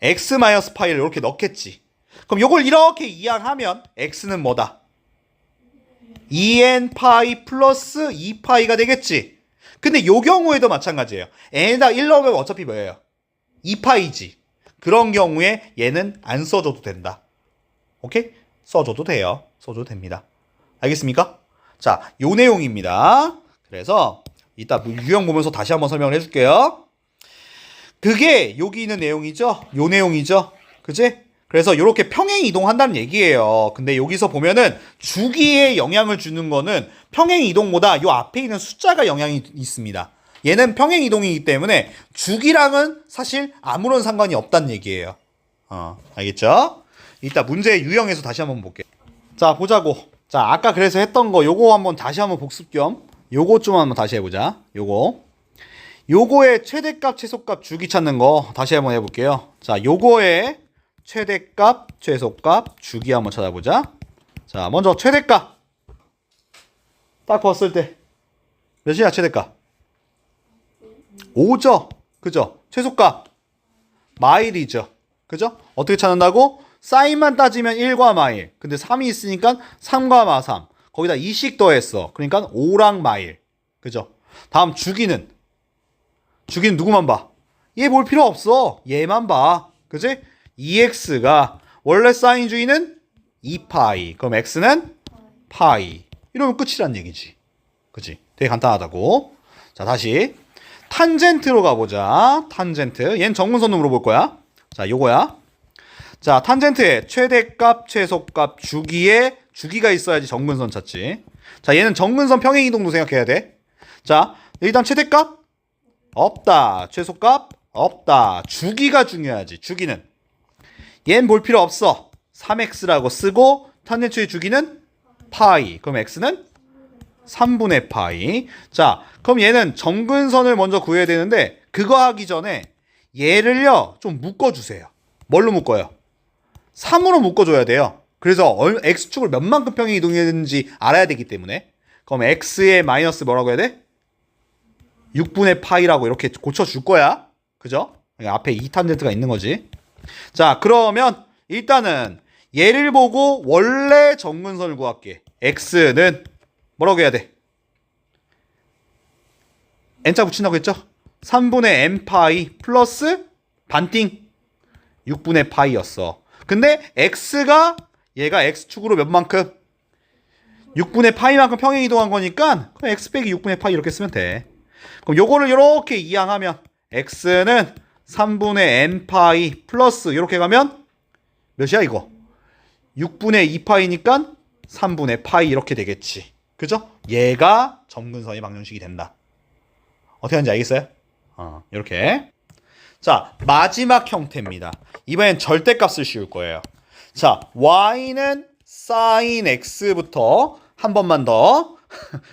x 마이너스 파이를 이렇게 넣겠지. 그럼 요걸 이렇게 이항하면 x는 뭐다? 2n파이 플러스 2파이가 되겠지. 근데 요 경우에도 마찬가지예요. n에다 1 넣으면 어차피 뭐예요? 2파이지. 그런 경우에 얘는 안 써줘도 된다. 오케이? 써줘도 돼요. 써줘도 됩니다. 알겠습니까? 자, 요 내용입니다. 그래서 이따 유형 보면서 다시 한번 설명을 해줄게요. 그게 여기 있는 내용이죠. 요 내용이죠. 그치? 그래서 이렇게 평행 이동한다는 얘기예요. 근데 여기서 보면은 주기에 영향을 주는 거는 평행 이동보다 요 앞에 있는 숫자가 영향이 있습니다. 얘는 평행 이동이기 때문에 주기랑은 사실 아무런 상관이 없다는 얘기예요. 알겠죠? 이따 문제 유형에서 다시 한번 볼게요. 자, 보자고. 자, 아까 그래서 했던 거 요거 한번 다시 한번 복습 겸 요거 좀 한번 다시 해보자. 요거의 최대값, 최소값, 주기 찾는 거 다시 한번 해볼게요. 자, 요거의 최대값, 최소값, 주기 한번 찾아보자. 자, 먼저 최대값. 딱 봤을 때 몇이야, 최대값? 5죠? 그죠? 최소값 마일이죠. 그죠? 어떻게 찾는다고? 사인만 따지면 1과 마일. 근데 3이 있으니까 3과 마 3. 거기다 2씩 더했어. 그러니까 5랑 마일. 그죠? 다음 주기는 누구만 봐? 얘 볼 필요 없어. 얘만 봐. 그지? 2x가 원래 사인 주기는 2파이. 그럼 x는 파이. 이러면 끝이란 얘기지. 그지? 되게 간단하다고. 자, 다시 탄젠트로 가보자. 탄젠트. 얘는 정근선으로 물어볼 거야. 자, 요거야. 자, 탄젠트의 최대값, 최소값, 주기에 주기가 있어야지 정근선 찾지. 자, 얘는 정근선 평행 이동도 생각해야 돼. 자, 일단 최대값 없다. 최소값 없다. 주기가 중요하지. 주기는 얘는 볼 필요 없어. 3x라고 쓰고 탄젠트의 주기는 파이. 그럼 x는 3분의 파이. 자, 그럼 얘는 정근선을 먼저 구해야 되는데 그거 하기 전에 얘를요 좀 묶어주세요. 뭘로 묶어요? 3으로 묶어줘야 돼요. 그래서 x축을 몇만큼 평행 이동했는지 알아야 되기 때문에. 그럼 x의 마이너스 뭐라고 해야 돼? 6분의 파이라고 이렇게 고쳐줄 거야. 그죠? 앞에 2탄젠트가 있는 거지. 자, 그러면 일단은 얘를 보고 원래 정근선을 구할게. x는 뭐라고 해야 돼? n자 붙인다고 했죠? 3분의 n파이 플러스 반띵 6분의 파이였어. 근데 x가 얘가 x축으로 몇만큼? 6분의 파이만큼 평행 이동한 거니까 그럼 x 빼기 6분의 파이 이렇게 쓰면 돼. 그럼 요거를 이렇게 이항하면 x는 3분의 n파이 플러스 이렇게 가면 몇이야 이거? 6분의 2파이니까 3분의 파이 이렇게 되겠지. 그죠? 얘가 점근선의 방정식이 된다. 어떻게 하는지 알겠어요? 이렇게. 자, 마지막 형태입니다. 이번엔 절대값을 씌울 거예요. 자, y는 sin x부터 한 번만 더.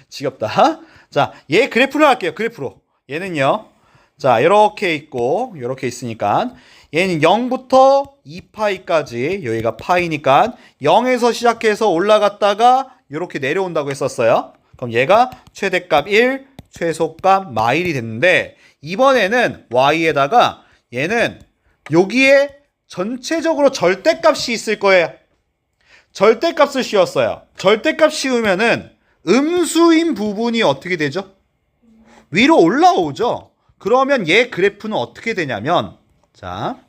지겹다. 자, 얘 그래프로 할게요. 그래프로. 얘는요. 자, 이렇게 있고 이렇게 있으니까 얘는 0부터 2파이까지 여기가 파이니까 0에서 시작해서 올라갔다가 이렇게 내려온다고 했었어요. 그럼 얘가 최대값 1, 최소값 마일이 됐는데 이번에는 y에다가 얘는 여기에 전체적으로 절대값이 있을 거예요. 절대값을 씌웠어요. 절대값 씌우면은 음수인 부분이 어떻게 되죠? 위로 올라오죠. 그러면 얘 그래프는 어떻게 되냐면 자,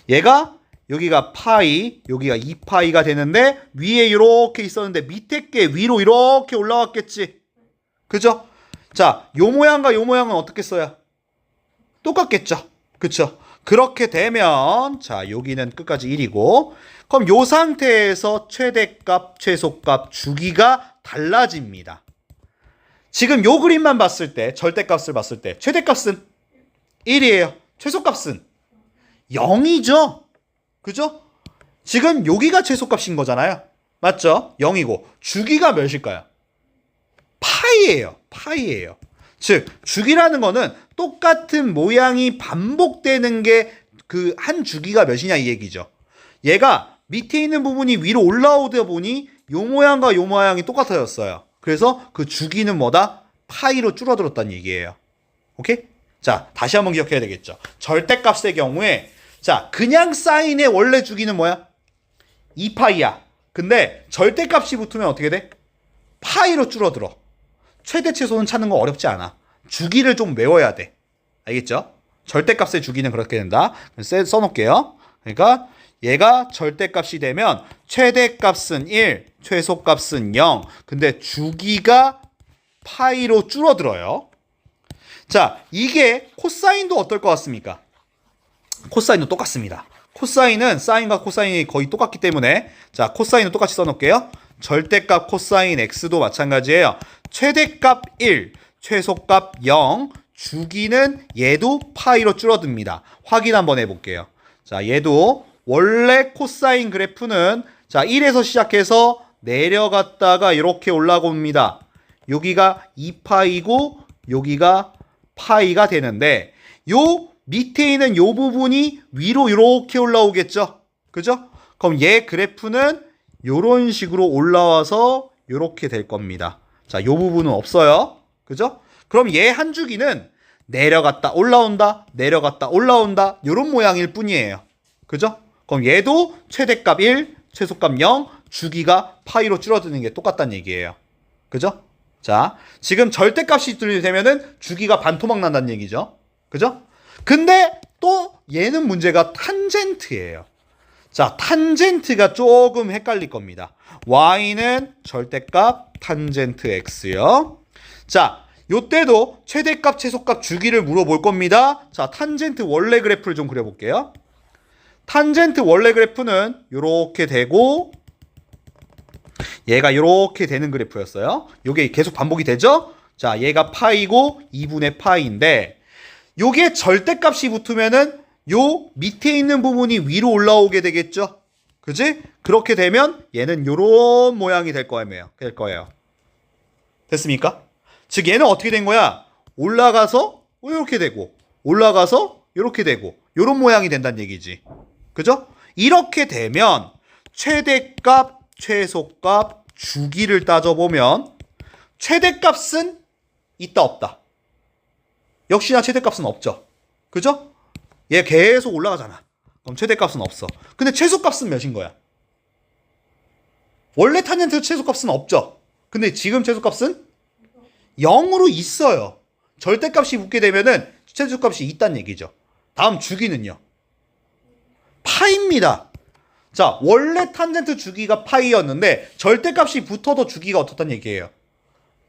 얘가 여기가 파이, 여기가 2파이가 되는데 위에 이렇게 있었는데 밑에 게 위로 이렇게 올라왔겠지. 그죠? 자, 요 모양과 요 모양은 어떻게 써요? 똑같겠죠. 그쵸? 그렇게 되면 자, 여기는 끝까지 1이고 그럼 요 상태에서 최대값, 최소값, 주기가 달라집니다. 지금 요 그림만 봤을 때 절대값을 봤을 때 최대값은 1이에요. 최소값은 0이죠. 그죠? 지금 여기가 최소값인 거잖아요. 맞죠? 0이고 주기가 몇일까요? 파이예요. 파이예요. 즉 주기라는 거는 똑같은 모양이 반복되는 게 그 한 주기가 몇이냐 이 얘기죠. 얘가 밑에 있는 부분이 위로 올라오다 보니 요 모양과 요 모양이 똑같아졌어요. 그래서 그 주기는 뭐다? 파이로 줄어들었다는 얘기예요. 오케이? 자, 다시 한번 기억해야 되겠죠. 절대값의 경우에 자, 그냥 사인의 원래 주기는 뭐야? 2파이야. 근데 절대값이 붙으면 어떻게 돼? 파이로 줄어들어. 최대 최소는 찾는 거 어렵지 않아. 주기를 좀 외워야 돼. 알겠죠? 절대값의 주기는 그렇게 된다. 써놓을게요. 그러니까 얘가 절대값이 되면 최대값은 1, 최소값은 0. 근데 주기가 파이로 줄어들어요. 자, 이게 코사인도 어떨 것 같습니까? 코사인도 똑같습니다. 코사인은 사인과 코사인이 거의 똑같기 때문에 자, 코사인은 똑같이 써놓을게요. 절대값 코사인 x도 마찬가지예요. 최대값 1, 최소값 0, 주기는 얘도 파이로 줄어듭니다. 확인 한번 해볼게요. 자, 얘도 원래 코사인 그래프는 자 1에서 시작해서 내려갔다가 이렇게 올라옵니다. 여기가 2파이고 여기가 파이가 되는데 요 밑에 있는 요 부분이 위로 이렇게 올라오겠죠. 그죠? 그럼 얘 그래프는 요런 식으로 올라와서 요렇게 될 겁니다. 자, 요 부분은 없어요. 그죠? 그럼 얘 한 주기는 내려갔다 올라온다 내려갔다 올라온다 요런 모양일 뿐이에요. 그죠? 그럼 얘도 최대값 1, 최소값 0, 주기가 파이로 줄어드는 게 똑같다는 얘기예요. 그죠? 자, 지금 절대값이 되면은 주기가 반토막 난다는 얘기죠. 그죠? 근데 또 얘는 문제가 탄젠트예요. 자, 탄젠트가 조금 헷갈릴 겁니다. y는 절대값 탄젠트 x요. 자, 요때도 최대값, 최소값, 주기를 물어볼 겁니다. 자, 탄젠트 원래 그래프를 좀 그려볼게요. 탄젠트 원래 그래프는 요렇게 되고 얘가 요렇게 되는 그래프였어요. 요게 계속 반복이 되죠? 자, 얘가 파이고 2분의 파이인데 요게 절대값이 붙으면은 요 밑에 있는 부분이 위로 올라오게 되겠죠? 그지? 그렇게 되면 얘는 요런 모양이 될 거예요. 됐습니까? 즉 얘는 어떻게 된 거야? 올라가서 이렇게 되고 올라가서 이렇게 되고 요런 모양이 된다는 얘기지. 그죠? 이렇게 되면 최대값, 최소값, 주기를 따져보면 최대값은 있다 없다. 역시나 최대값은 없죠. 그죠? 얘 계속 올라가잖아. 그럼 최대값은 없어. 근데 최소값은 몇인 거야? 원래 탄젠트 최소값은 없죠. 근데 지금 최소값은 0으로 있어요. 절대값이 붙게 되면은 최소값이 있다는 얘기죠. 다음 주기는요. 파입니다. 자, 원래 탄젠트 주기가 파이였는데 절대값이 붙어도 주기가 어떻다는 얘기예요?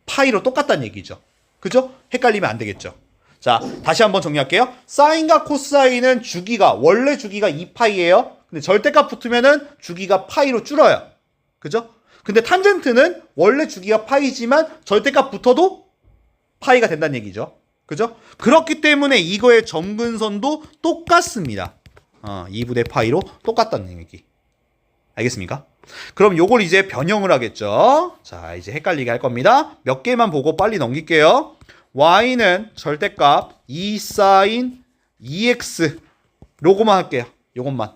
파이로 똑같다는 얘기죠. 그죠? 헷갈리면 안 되겠죠. 자, 다시 한번 정리할게요. 사인과 코사인은 주기가 원래 주기가 2파이예요. 근데 절대값 붙으면은 주기가 파이로 줄어요. 그죠? 근데 탄젠트는 원래 주기가 파이지만 절대값 붙어도 파이가 된다는 얘기죠. 그죠? 그렇기 때문에 이거의 점근선도 똑같습니다. 2분의 파이로 똑같다는 얘기. 알겠습니까? 그럼 요걸 이제 변형을 하겠죠. 자, 이제 헷갈리게 할 겁니다. 몇 개만 보고 빨리 넘길게요. y는 절대값 2 사인 2x 요거만 할게요. 요것만.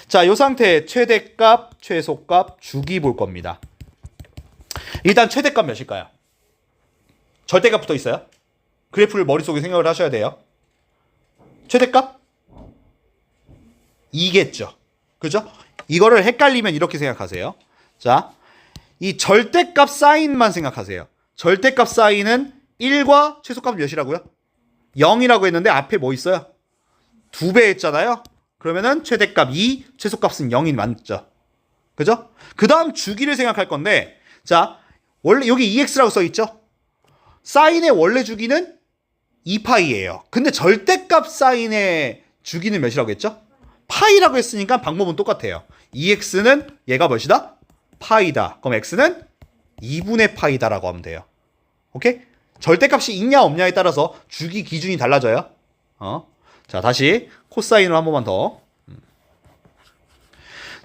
자, 요 상태에 최대값, 최소값, 주기 볼 겁니다. 일단 최대값 몇일까요? 절대값 붙어 있어요. 그래프를 머릿속에 생각을 하셔야 돼요. 최대값? 2겠죠. 그죠? 이거를 헷갈리면 이렇게 생각하세요. 자, 이 절대값 사인만 생각하세요. 절대값 사인은 1과 최소값 몇이라고요? 0이라고 했는데 앞에 뭐 있어요? 2배 했잖아요. 그러면은 최대값 2, 최소값은 0이 맞죠. 그죠? 그 다음 주기를 생각할 건데, 자, 원래 여기 2x라고 써있죠? 사인의 원래 주기는 2파이예요. 근데 절대값 사인의 주기는 몇이라고 했죠? 파이라고 했으니까 방법은 똑같아요. 2x는 얘가 몇이다? 파이다. 그럼 x는 2분의 파이다라고 하면 돼요. 오케이? 절대값이 있냐 없냐에 따라서 주기 기준이 달라져요. 자, 다시 코사인을 한 번만 더.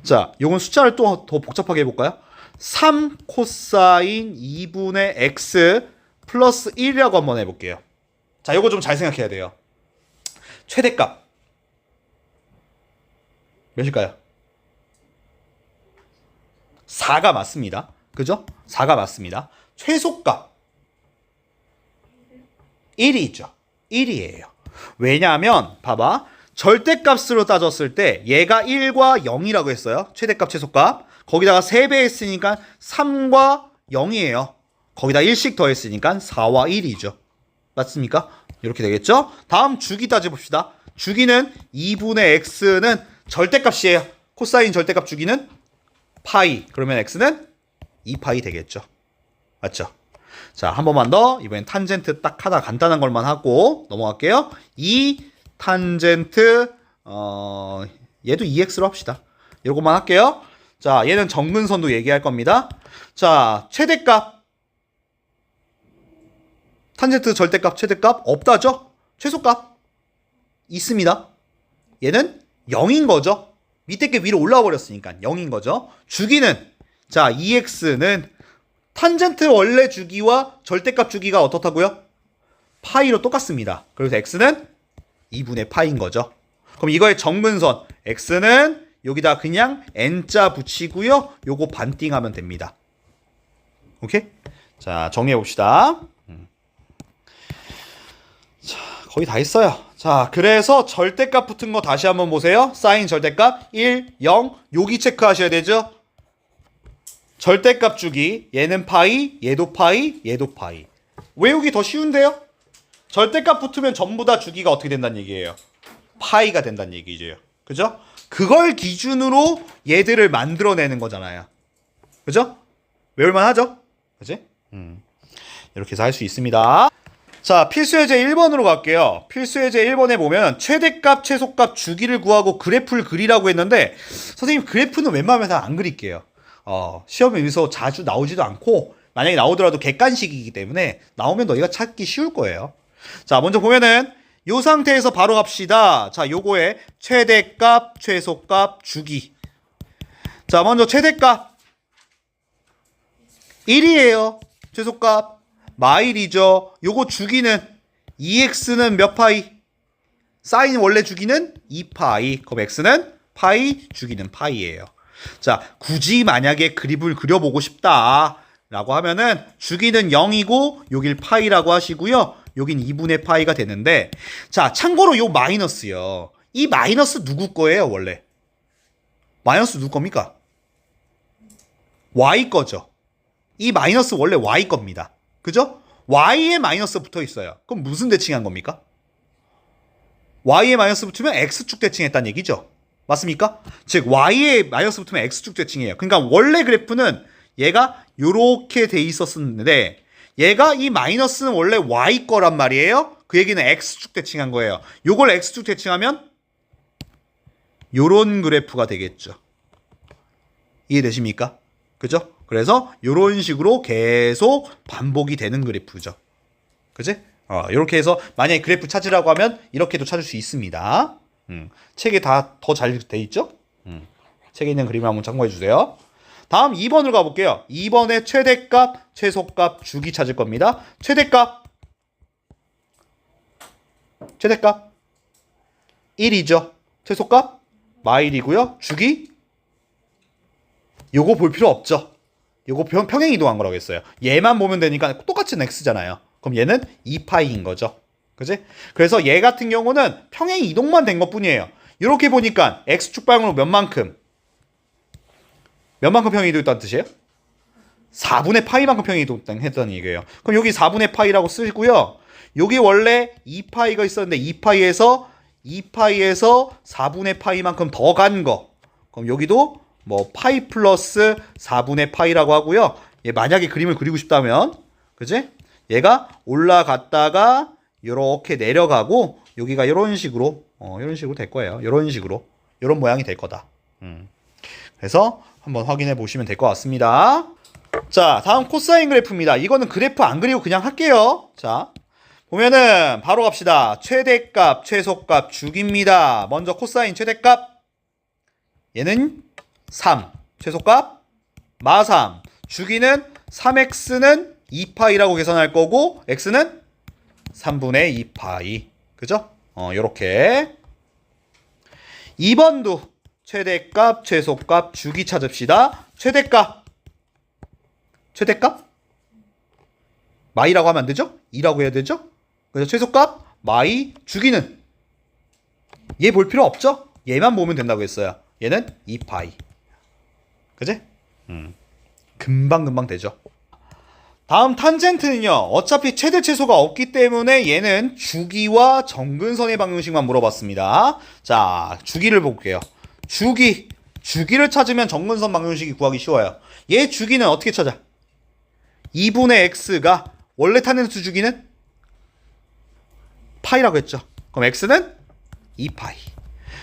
자, 요건 숫자를 또 더 복잡하게 해볼까요? 3 코사인 2분의 x 플러스 1이라고 한번 해볼게요. 자, 요거 좀 잘 생각해야 돼요. 최대값 몇일까요? 4가 맞습니다. 그죠? 4가 맞습니다. 최소값 1이 있죠. 1이에요. 왜냐하면 봐봐. 절대값으로 따졌을 때 얘가 1과 0이라고 했어요. 최대값, 최소값. 거기다가 3배 했으니까 3과 0이에요. 거기다 1씩 더했으니까 4와 1이죠. 맞습니까? 이렇게 되겠죠? 다음 주기 따져봅시다. 주기는 2분의 x는 절대값이에요. 코사인 절대값 주기는 파이. 그러면 x는 2파이 되겠죠. 맞죠? 자, 한 번만 더. 이번엔 탄젠트 딱 하나 간단한 걸만 하고 넘어갈게요. 2 탄젠트 얘도 2x로 합시다. 이것만 할게요. 자, 얘는 점근선도 얘기할 겁니다. 자, 최대값 탄젠트 절대값 최대값 없다죠? 최소값 있습니다. 얘는 0인 거죠. 밑에 게 위로 올라와 버렸으니까 0인 거죠. 주기는 자, 2x는 탄젠트 원래 주기와 절대값 주기가 어떻다고요? 파이로 똑같습니다. 그래서 x는 2분의 파이인 거죠. 그럼 이거의 점근선 x는 여기다 그냥 n자 붙이고요. 요거 반띵하면 됩니다. 오케이? 자, 정리해 봅시다. 자, 거의 다 했어요. 자, 그래서 절대값 붙은 거 다시 한번 보세요. 사인 절대값 1, 0 여기 체크하셔야 되죠. 절대값 주기 얘는 파이, 얘도 파이, 얘도 파이. 외우기 더 쉬운데요? 절대값 붙으면 전부 다 주기가 어떻게 된다는 얘기예요? 파이가 된다는 얘기죠. 그죠? 그걸 기준으로 얘들을 만들어내는 거잖아요. 그죠? 외울만 하죠? 그지? 이렇게 해서 할 수 있습니다. 자, 필수예제 1번으로 갈게요. 필수예제 1번에 보면 최대값, 최소값, 주기를 구하고 그래프를 그리라고 했는데 선생님 그래프는 웬만하면 안 그릴게요. 시험에 여기서 자주 나오지도 않고 만약에 나오더라도 객관식이기 때문에 나오면 너희가 찾기 쉬울 거예요. 자, 먼저 보면은 요 상태에서 바로 갑시다. 자, 요거의 최대값, 최소값, 주기. 자, 먼저 최대값 1이에요. 최소값 마일이죠. 요거 주기는 2x는 몇 파이? 사인 원래 주기는 2파이. 그럼 x는 파이, 주기는 파이예요. 자, 굳이 만약에 그립을 그려보고 싶다 라고 하면은 주기는 0이고 여길 파이라고 하시고요. 여긴 2분의 파이가 되는데, 자, 참고로 요 마이너스요. 이 마이너스 누구 거예요, 원래? 마이너스 누구 겁니까? y 거죠. 이 마이너스 원래 y 겁니다. 그죠? y에 마이너스 붙어 있어요. 그럼 무슨 대칭한 겁니까? y에 마이너스 붙으면 x축 대칭했다는 얘기죠. 맞습니까? 즉 y에 마이너스 붙으면 x축 대칭이에요. 그러니까 원래 그래프는 얘가 요렇게 돼 있었는데 얘가 이 마이너스는 원래 y 거란 말이에요. 그 얘기는 x축 대칭한 거예요. 요걸 x축 대칭하면 요런 그래프가 되겠죠. 이해되십니까? 그죠? 그래서 요런 식으로 계속 반복이 되는 그래프죠. 그지? 이렇게 해서 만약에 그래프 찾으라고 하면 이렇게도 찾을 수 있습니다. 책에 다 더 잘 돼 있죠? 책에 있는 그림을 한번 참고해 주세요. 다음 2번으로 가볼게요. 2번의 최대값, 최소값, 주기 찾을 겁니다. 최대값 1이죠. 최소값 마일이고요. 주기 요거 볼 필요 없죠. 요거 평행 이동한 거라고 했어요. 얘만 보면 되니까 똑같은 x잖아요. 그럼 얘는 2파이인 거죠. 그지? 그래서 얘 같은 경우는 평행 이동만 된 것뿐이에요. 이렇게 보니까 x축 방향으로 몇만큼 평행 이동했다는 뜻이에요? 4분의 파이만큼 평행 이동했다는 얘기예요. 그럼 여기 4분의 파이라고 쓰고요. 여기 원래 2파이가 있었는데 2파이에서 4분의 파이만큼 더 간 거. 그럼 여기도 뭐 파이 플러스 4분의 파이라고 하고요. 얘 만약에 그림을 그리고 싶다면, 그지? 얘가 올라갔다가 이렇게 내려가고 여기가 이런 식으로 될 거예요. 이런 식으로 이런 모양이 될 거다. 그래서 한번 확인해 보시면 될 것 같습니다. 자, 다음 코사인 그래프입니다. 이거는 그래프 안 그리고 그냥 할게요. 자, 보면은 바로 갑시다. 최대값, 최소값, 주기입니다. 먼저 코사인 최대값 얘는 3, 최소값 마3, 주기는 3x는 2파이라고 계산할 거고 x는 3분의 2파이. 그죠? 요렇게 2번도 최대값, 최소값, 주기 찾읍시다. 최대값 마이라고 하면 안 되죠? 2라고 해야 되죠? 그래서 최소값 마이, 주기는 얘 볼 필요 없죠? 얘만 보면 된다고 했어요. 얘는 2파이. 그지? 금방 되죠. 다음 탄젠트는요. 어차피 최대 최소가 없기 때문에 얘는 주기와 정근선의 방정식만 물어봤습니다. 자, 주기를 볼게요. 주기를 찾으면 정근선 방정식이 구하기 쉬워요. 얘 주기는 어떻게 찾아? 2분의 x가 원래 탄젠트 주기는 파이라고 했죠. 그럼 x는 2파이.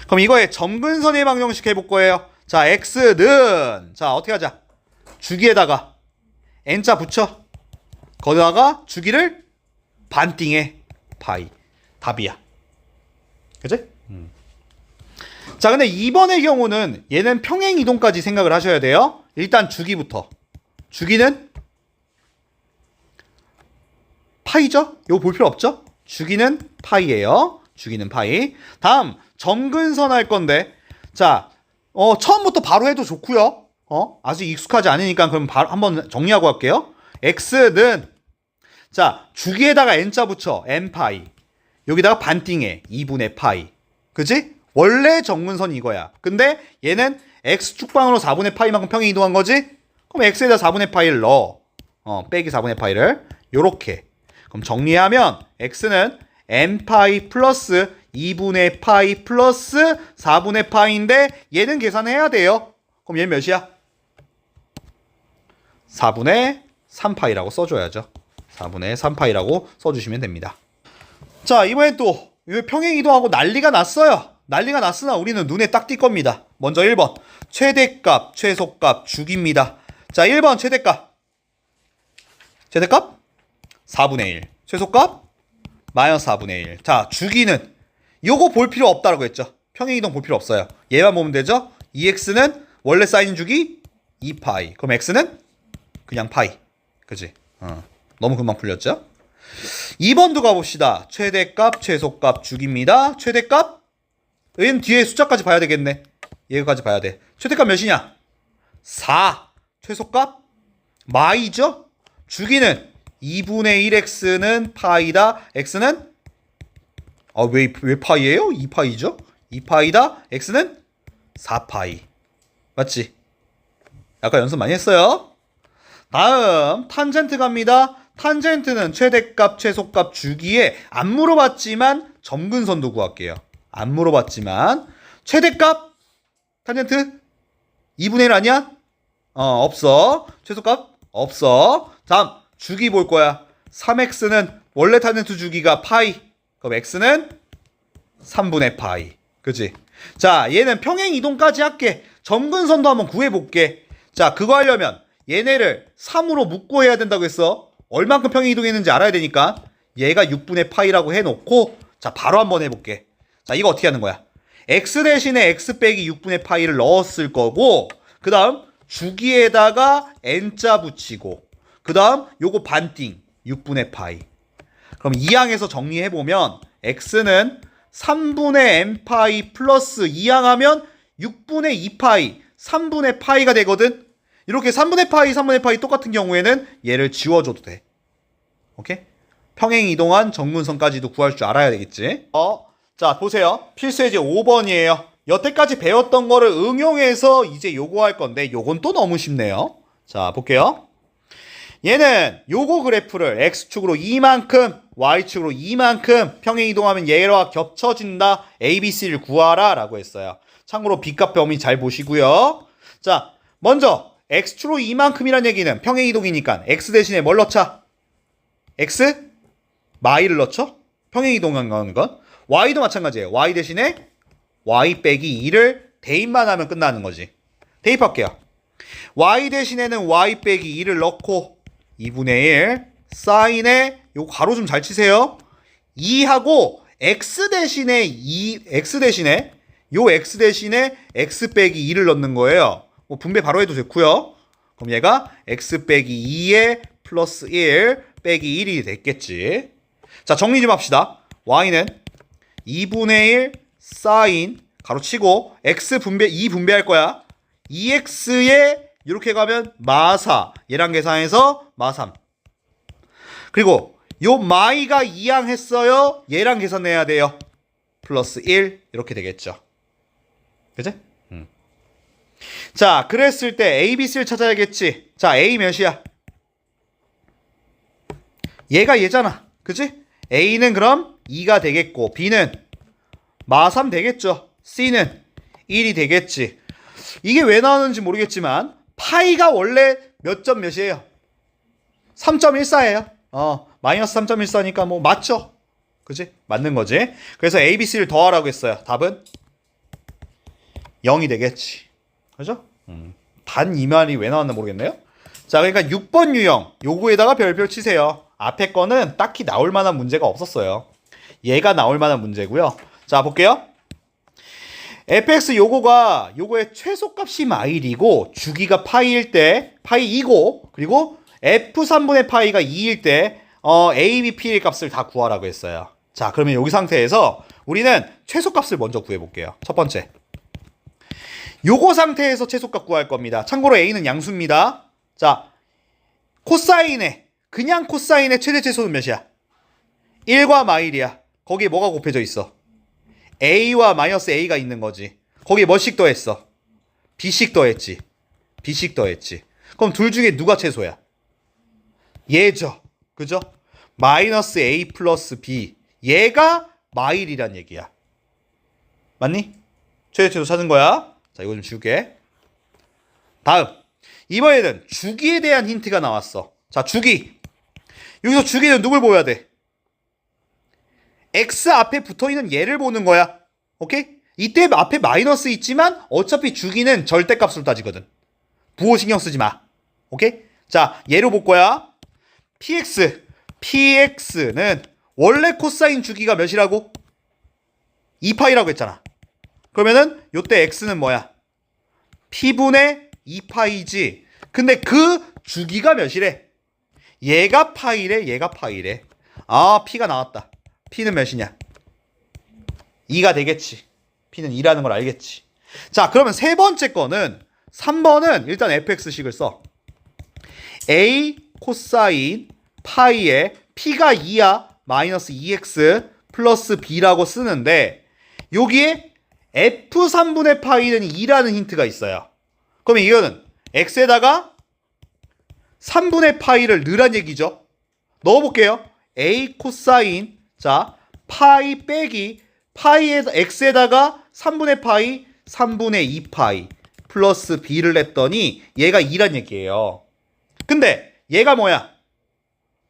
그럼 이거의 정근선의 방정식 해볼 거예요. 자, x는 자 어떻게 하자? 주기에다가 n자 붙여. 거기다가 주기를 반띵해. 파이. 답이야. 그치? 자, 근데 2번의 경우는 얘는 평행 이동까지 생각을 하셔야 돼요. 일단 주기부터. 주기는 파이죠? 이거 볼 필요 없죠? 주기는 파이예요. 주기는 파이. 다음 정근선 할 건데, 자, 처음부터 바로 해도 좋고요. 아직 익숙하지 않으니까 그럼 바로 한번 정리하고 갈게요. x는 자 주기에다가 n자 붙여 n파이. 여기다가 반띵해 2분의 파이. 그지? 원래 정근선이 이거야. 근데 얘는 x축방으로 4분의 파이만큼 평행 이동한 거지? 그럼 x에다 4분의 파이를 넣어. 빼기 4분의 파이를 요렇게. 그럼 정리하면 x는 n파이 플러스 2분의 파이 플러스 4분의 파이인데 얘는 계산해야 돼요. 그럼 얘는 몇이야? 4분의 3파이라고 써줘야죠. 4분의 3파이라고 써주시면 됩니다. 자, 이번엔 또 평행 이동하고 난리가 났어요. 난리가 났으나 우리는 눈에 딱 띌 겁니다. 먼저 1번 최대값, 최소값, 주기입니다. 자, 1번 최대값 4분의 1, 최소값 마이너스 4분의 1. 자, 주기는 요거 볼 필요 없다라고 했죠. 평행 이동 볼 필요 없어요. 얘만 보면 되죠. 2x는 원래 사인 주기 2파이. 그럼 x는 그냥 파이. 그지? 너무 금방 풀렸죠? 2번도 가봅시다. 최대값, 최소값, 주기입니다. 최대값? 얘는 뒤에 숫자까지 봐야 되겠네. 얘까지 봐야 돼. 최대값 몇이냐? 4. 최소값 마이죠? 주기는 2분의 1x는 파이다. x는 왜 파이예요? 2파이죠? 2파이다. x는 4파이. 맞지? 아까 연습 많이 했어요. 다음 탄젠트 갑니다. 탄젠트는 최대값, 최소값 주기에 안 물어봤지만 점근선도 구할게요. 안 물어봤지만 최대값 탄젠트 2분의 1 아니야? 없어. 최소값 없어. 다음 주기 볼 거야. 3x는 원래 탄젠트 주기가 파이. 그럼 x는 3분의 파이. 그치? 자, 얘는 평행 이동까지 할게. 점근선도 한번 구해볼게. 자, 그거 하려면 얘네를 3으로 묶고 해야 된다고 했어. 얼만큼 평행 이동했는지 알아야 되니까 얘가 6분의 파이라고 해놓고 자, 바로 한번 해볼게. 자, 이거 어떻게 하는 거야? x 대신에 x 빼기 6분의 파이를 넣었을 거고 그 다음 주기에다가 n자 붙이고 그 다음 요거 반띵 6분의 파이. 그럼 2항에서 정리해보면 x는 3분의 n파이 플러스 2항하면 6분의 2파이 3분의 파이가 되거든. 이렇게 3분의 파이 3분의 파이 똑같은 경우에는 얘를 지워줘도 돼. 오케이? 평행 이동한 정근선까지도 구할 줄 알아야 되겠지. 자 보세요. 필수예제 5번이에요. 여태까지 배웠던 거를 응용해서 이제 요거 할 건데 요건 또 너무 쉽네요. 자 볼게요. 얘는 요거 그래프를 x축으로 이만큼 y축으로 이만큼 평행 이동하면 얘와 겹쳐진다. ABC를 구하라 라고 했어요. 참고로 B값 범위 잘 보시고요. 자 먼저 x축으로 이만큼이란 얘기는 평행 이동이니까 x 대신에 뭘 넣자? x? 마이를 넣죠? 평행 이동하는 건. y도 마찬가지예요. y 대신에 y 빼기 2를 대입만 하면 끝나는 거지. 대입할게요. y 대신에는 y 빼기 2를 넣고 2분의 1 사인에 요 가로 좀 잘 치세요. 2하고 x 대신에 x 대신에 x 빼기 2를 넣는 거예요. 뭐 분배 바로 해도 좋고요. 그럼 얘가 x 빼기 2에 플러스 1 빼기 1이 됐겠지. 자 정리 좀 합시다. y는 2분의 1 사인 가로 치고 x 분배 2 분배할 거야. 2x에 이렇게 가면 마4 얘랑 계산해서 마3 그리고 요 마이가 2항 했어요. 얘랑 계산해야 돼요. 플러스 1 이렇게 되겠죠. 그치? 자 그랬을 때 ABC를 찾아야겠지. 자 A 몇이야? 얘가 얘잖아. 그치? A는 그럼 2가 되겠고 B는 마3 되겠죠. C는 1이 되겠지. 이게 왜 나오는지 모르겠지만 파이가 원래 몇 점 몇이에요? 3.14예요. 마이너스 3.14니까 뭐 맞죠? 그치? 맞는 거지. 그래서 ABC를 더하라고 했어요. 답은 0이 되겠지. 그죠? 단 이 말이 왜 나왔나 모르겠네요. 자 그러니까 6번 유형 요거에다가 별표 치세요. 앞에 거는 딱히 나올 만한 문제가 없었어요. 얘가 나올 만한 문제고요. 자 볼게요. fx 요거의 최소값이 마일이고 주기가 파이일 때 파이 2고 그리고 f3분의 파이가 2일 때 a, b, p의 값을 다 구하라고 했어요. 자 그러면 여기 상태에서 우리는 최소값을 먼저 구해볼게요. 첫 번째 요거 상태에서 최소값 구할 겁니다. 참고로 a는 양수입니다. 자 코사인의 그냥 코사인의 최대 최소는 몇이야? 1과 마일이야. 거기에 뭐가 곱해져 있어? a와 마이너스 a가 있는 거지. 거기에 뭐씩 더했어? b씩 더했지. b씩 더했지. 그럼 둘 중에 누가 최소야? 얘죠. 그죠? 마이너스 a 플러스 b. 얘가 마일이란 얘기야. 맞니? 최대 최소 찾은 거야. 자 이거 좀 지울게. 다음 이번에는 주기에 대한 힌트가 나왔어. 자 주기. 여기서 주기는 누굴 보여야 돼? x 앞에 붙어있는 얘를 보는 거야. 오케이? 이때 앞에 마이너스 있지만 어차피 주기는 절대값으로 따지거든. 부호 신경 쓰지 마. 오케이? 자 얘로 볼 거야. px는 원래 코사인 주기가 몇이라고? 2파이라고 했잖아. 그러면은 요때 x는 뭐야? p분의 2파이지. 근데 그 주기가 몇이래? 얘가 파이래, 얘가 파이래. 아, p가 나왔다. p는 몇이냐? 2가 되겠지. p는 2라는 걸 알겠지. 자, 그러면 세 번째 거는 3번은 일단 fx식을 써. a 코사인 파이에 p가 2야 마이너스 2x 플러스 b라고 쓰는데 여기에 f3분의 파이는 2라는 힌트가 있어요. 그러면 이거는 x에다가 3분의 파이를 넣으란 얘기죠. 넣어볼게요. a 코사인 자 파이 빼기 파이에서 x에다가 3분의 파이 3분의 2파이 플러스 b를 냈더니 얘가 2란 얘기예요. 근데 얘가 뭐야?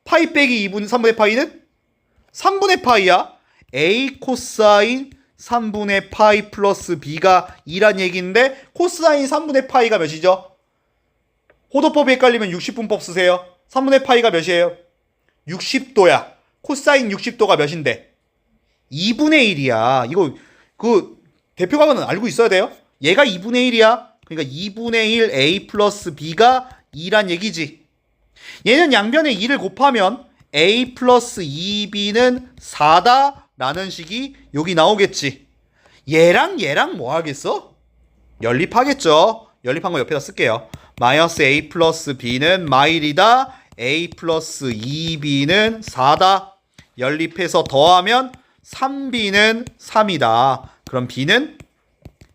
파이 빼기 2분 3분의 파이는 3분의 파이야. a 코사인 3분의 파이 플러스 b가 2란 얘기인데 코사인 3분의 파이가 몇이죠? 호도법이 헷갈리면 60분법 쓰세요. 3분의 파이가 몇이에요? 60도야. 코사인 60도가 몇인데? 2분의 1이야. 이거 그 대표각은 알고 있어야 돼요. 얘가 2분의 1이야. 그러니까 2분의 1 a 플러스 b가 2란 얘기지. 얘는 양변에 2를 곱하면 a 플러스 2b는 4다 라는 식이 여기 나오겠지. 얘랑 얘랑 뭐 하겠어? 연립하겠죠. 연립한 거 옆에다 쓸게요. 마이너스 a 플러스 b는 마일이다. a 플러스 2b는 4다. 연립해서 더하면 3b는 3이다. 그럼 b는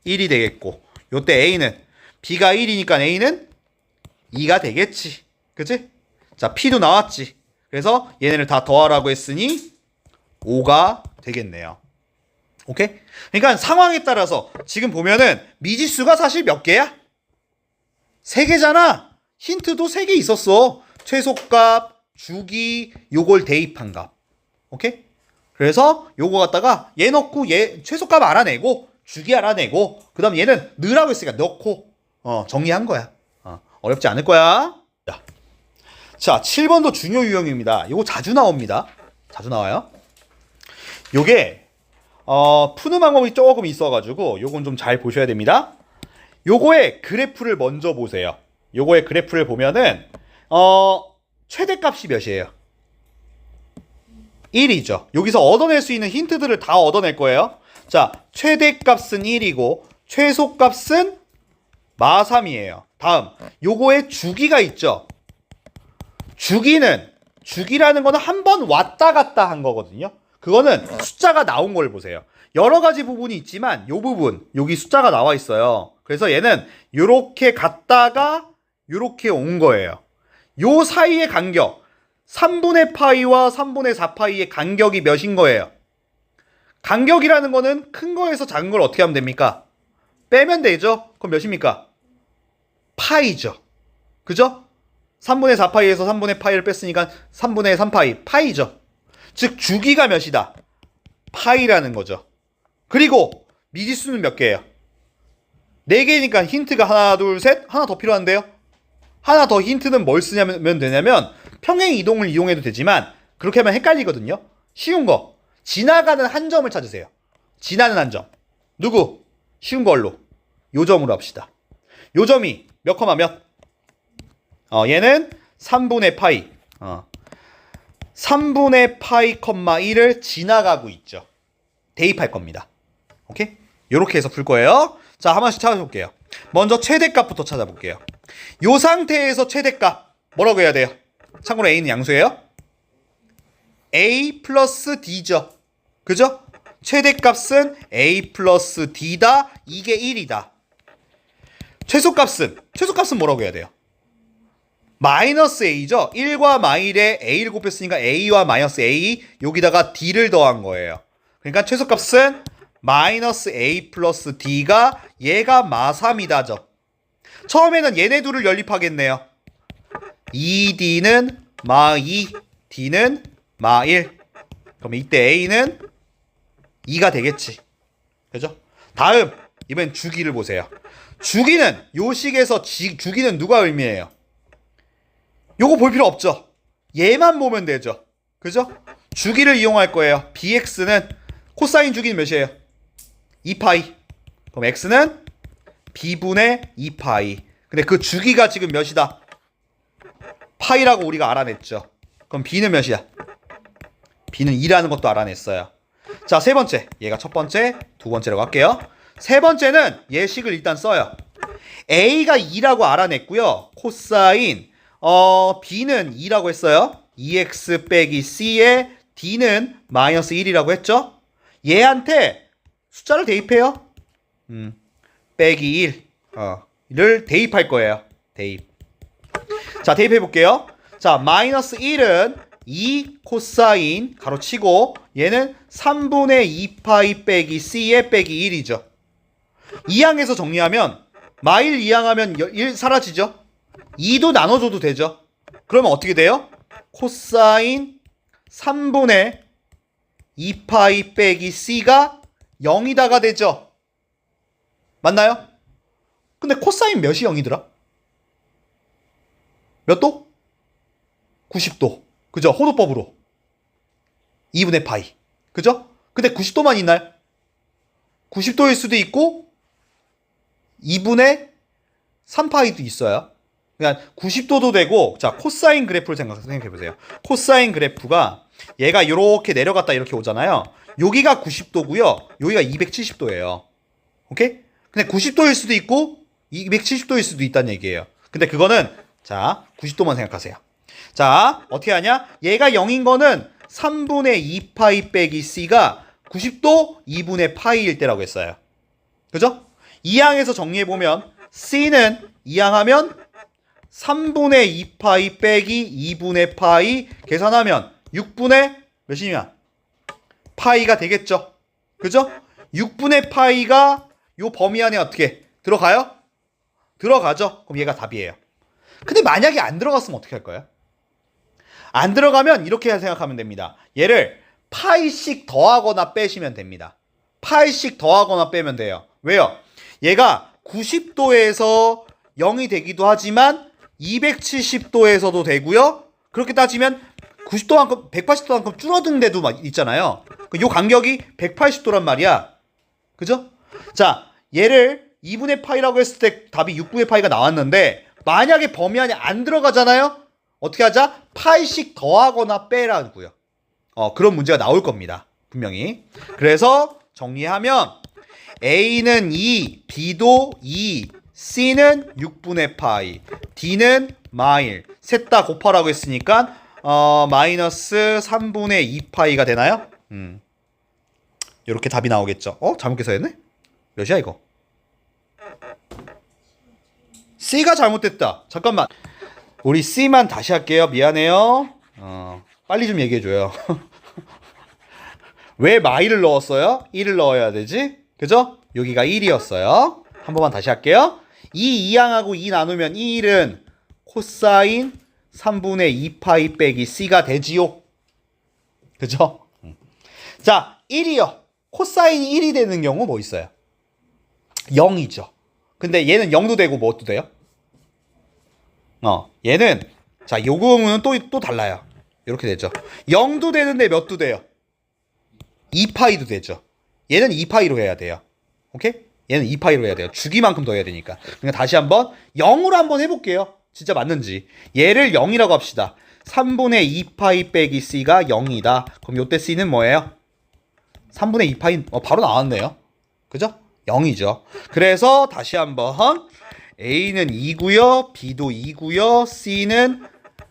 1이 되겠고 요때 a는 b가 1이니까 a는 2가 되겠지. 그치? 자 p도 나왔지. 그래서 얘네를 다 더하라고 했으니 5가 되겠네요. 오케이? 그러니까 상황에 따라서 지금 보면은 미지수가 사실 몇 개야? 3개잖아. 힌트도 3개 있었어. 최소값, 주기, 요걸 대입한 값. 오케이? 그래서 요거 갖다가 얘 넣고 얘 최소값 알아내고 주기 알아내고 그 다음 얘는 넣으라고 했으니까 넣고 정리한 거야. 어렵지 않을 거야. 자 7번도 중요 유형입니다. 요거 자주 나옵니다. 자주 나와요. 요게 푸는 방법이 조금 있어가지고 요건 좀 잘 보셔야 됩니다. 요거의 그래프를 먼저 보세요. 요거의 그래프를 보면은 최대값이 몇이에요? 1이죠. 여기서 얻어낼 수 있는 힌트들을 다 얻어낼 거예요. 자, 최대값은 1이고 최소값은 마3이에요. 다음, 요거의 주기가 있죠. 주기라는 거는 한 번 왔다 갔다 한 거거든요. 그거는 숫자가 나온 걸 보세요. 여러 가지 부분이 있지만 요 부분, 여기 숫자가 나와 있어요. 그래서 얘는 요렇게 갔다가 요렇게 온 거예요. 요 사이의 간격, 3분의 파이와 3분의 4파이의 간격이 몇인 거예요? 간격이라는 거는 큰 거에서 작은 걸 어떻게 하면 됩니까? 빼면 되죠? 그럼 몇입니까? 파이죠. 그죠? 3분의 4파이에서 3분의 파이를 뺐으니까 3분의 3파이, 파이죠. 즉 주기가 몇이다? 파이라는 거죠. 그리고 미지수는 몇 개예요? 4개니까 힌트가 하나, 둘, 셋, 하나 더 필요한데요? 하나 더 힌트는 뭘 쓰냐면 되냐면 평행 이동을 이용해도 되지만 그렇게 하면 헷갈리거든요. 쉬운 거. 지나가는 한 점을 찾으세요. 지나는 한 점. 누구? 쉬운 걸로. 요 점으로 합시다. 요 점이 몇 컴마 몇? 얘는 3분의 파이. 3분의 파이 컴마 1을 지나가고 있죠. 대입할 겁니다. 오케이? 요렇게 해서 풀 거예요. 자, 한 번씩 찾아볼게요. 먼저 최대값부터 찾아볼게요. 요 상태에서 최대값 뭐라고 해야 돼요? 참고로 A는 양수예요. A 플러스 D죠. 그죠? 최대값은 A 플러스 D다. 이게 1이다. 최소값은 뭐라고 해야 돼요? 마이너스 A죠. 1과 마일에 A를 곱했으니까 A와 마이너스 A 여기다가 D를 더한 거예요. 그러니까 최소값은 마이너스 A 플러스 D가 얘가 마3이다죠. 처음에는 얘네 둘을 연립하겠네요. 2D는 마2, D는 마1. 그럼 이때 A는 2가 되겠지. 그죠? 다음, 이번엔 주기를 보세요. 주기는 요 식에서 주기는 누가 의미해요? 요거 볼 필요 없죠. 얘만 보면 되죠. 그죠? 주기를 이용할 거예요. bx는 코사인 주기는 몇이에요? 2파이. 그럼 x는 b분의 2파이. 근데 그 주기가 지금 몇이다? 파이라고 우리가 알아냈죠. 그럼 b는 몇이야? b는 2라는 것도 알아냈어요. 자, 세 번째. 얘가 첫 번째, 두 번째라고 할게요. 세 번째는 얘 식을 일단 써요. A가 2라고 알아냈고요. 코사인 B는 2라고 했어요. 2x 빼기 C에 D는 마이너스 1이라고 했죠. 얘한테 숫자를 대입해요. 빼기 1을 대입할 거예요. 대입. 자, 대입해 볼게요. 자, 마이너스 1은 2 코사인 가로치고 얘는 3분의 2파이 빼기 C에 빼기 1이죠. 2항에서 정리하면 마일 2항하면 1 사라지죠. 2도 나눠줘도 되죠. 그러면 어떻게 돼요? 코사인 3분의 2파이 빼기 C가 0이다가 되죠. 맞나요? 근데 코사인 몇이 0이더라? 몇 도? 90도. 그죠? 호도법으로. 2분의 파이. 그죠? 근데 90도만 있나요? 90도일 수도 있고 2분의 3파이도 있어요. 그러니까 90도도 되고, 자, 코사인 그래프를 생각해 보세요. 코사인 그래프가 얘가 이렇게 내려갔다 이렇게 오잖아요. 여기가 90도고요. 여기가 270도예요. 오케이? 근데 90도일 수도 있고 270도일 수도 있다는 얘기예요. 근데 그거는 자, 90도만 생각하세요. 자, 어떻게 하냐? 얘가 0인 거는 3분의 2파이 빼기 C가 90도 2분의 파이일 때라고 했어요. 그죠? 2항에서 정리해보면 C는 2항하면 3분의 2파이 빼기 2분의 파이 계산하면 6분의 몇이냐? 파이가 되겠죠? 그죠? 6분의 파이가 요 범위 안에 어떻게 들어가요? 들어가죠? 그럼 얘가 답이에요. 근데 만약에 안 들어갔으면 어떻게 할 거예요? 안 들어가면 이렇게 생각하면 됩니다. 얘를 파이씩 더하거나 빼시면 됩니다. 파이씩 더하거나 빼면 돼요. 왜요? 얘가 90도에서 0이 되기도 하지만 270도에서도 되고요. 그렇게 따지면 90도만큼 180도만큼 줄어든 데도 있잖아요. 요 간격이 180도란 말이야. 그죠? 자, 얘를 2분의 파이라고 했을 때 답이 6분의 파이가 나왔는데 만약에 범위 안에 안 들어가잖아요. 어떻게 하자? 파이씩 더하거나 빼라고요. 그런 문제가 나올 겁니다. 분명히. 그래서 정리하면 A는 2, B도 2, C는 6분의 파이, D는 마일. 셋 다 곱하라고 했으니까 마이너스 3분의 2파이가 되나요? 이렇게 답이 나오겠죠. 잘못 계산했네? 몇이야 이거? C가 잘못됐다. 잠깐만. 우리 C만 다시 할게요. 미안해요. 빨리 좀 얘기해줘요. 왜 마일을 넣었어요? 1을 넣어야 되지? 그죠? 여기가 1이었어요. 한 번만 다시 할게요. 2항하고 2 나누면 이 1은 코사인 3분의 2파이 빼기 C가 되지요. 그죠? 자, 1이요. 코사인이 1이 되는 경우 뭐 있어요? 0이죠. 근데 얘는 0도 되고 뭣도 돼요? 얘는 자, 요 경우는 또 달라요. 이렇게 되죠. 0도 되는데 몇 도 돼요? 2파이도 되죠. 얘는 2파이로 해야 돼요. 오케이? 얘는 2파이로 해야 돼요. 주기만큼 더 해야 되니까. 그러니까 다시 한번 0으로 한번 해볼게요. 진짜 맞는지. 얘를 0이라고 합시다. 3분의 2파이 빼기 C가 0이다. 그럼 요때 C는 뭐예요? 3분의 2파이 바로 나왔네요. 그죠? 0이죠. 그래서 다시 한번 A는 2고요. B도 2고요. C는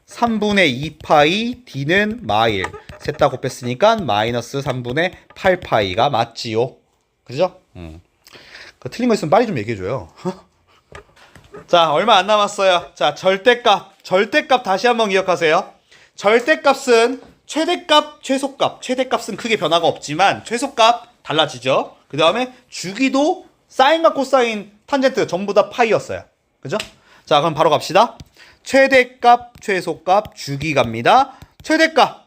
3분의 2파이, D는 마일. 셋 다 곱했으니까 마이너스 3분의 8파이가 맞지요. 그죠? 그 틀린 거 있으면 빨리 좀 얘기해줘요. 자, 얼마 안 남았어요. 자, 절대값. 절대값 다시 한번 기억하세요. 절대값은 최대값, 최소값. 최대값은 크게 변화가 없지만 최소값 달라지죠. 그 다음에 주기도 사인과 코사인, 탄젠트 전부 다 파이였어요. 그죠? 자, 그럼 바로 갑시다. 최대값, 최소값, 주기 갑니다. 최대값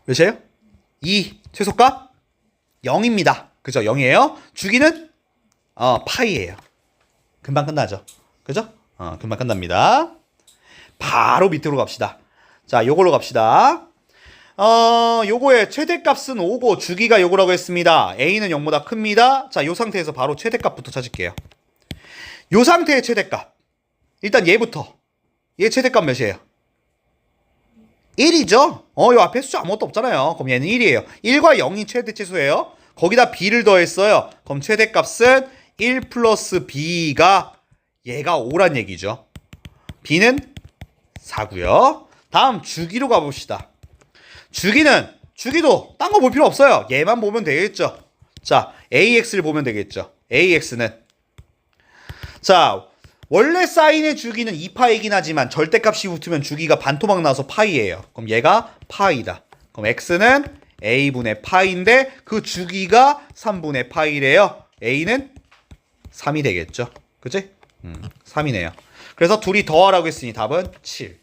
몇이에요? 2. 최소값 0입니다. 그죠? 0이에요. 주기는 파이예요. 금방 끝나죠. 그죠? 금방 끝납니다. 바로 밑으로 갑시다. 자, 요걸로 갑시다. 요거의 최대값은 5고 주기가 요거라고 했습니다. A는 0보다 큽니다. 자, 요 상태에서 바로 최대값부터 찾을게요. 요 상태의 최대값. 일단 얘부터. 얘 최대값 몇이에요? 1이죠? 요 앞에 숫자 아무것도 없잖아요. 그럼 얘는 1이에요. 1과 0이 최대 치수예요. 거기다 B를 더했어요. 그럼 최대값은 1 플러스 b가 얘가 5란 얘기죠. b는 4고요. 다음 주기로 가봅시다. 주기도 딴 거 볼 필요 없어요. 얘만 보면 되겠죠. 자, AX를 보면 되겠죠. AX는 자, 원래 사인의 주기는 2파이긴 하지만 절대값이 붙으면 주기가 반토막 나서 파이예요. 그럼 얘가 파이다. 그럼 X는 A분의 파이인데 그 주기가 3분의 파이래요. A는 3이 되겠죠. 그치? 3이네요. 그래서 둘이 더하라고 했으니 답은 7.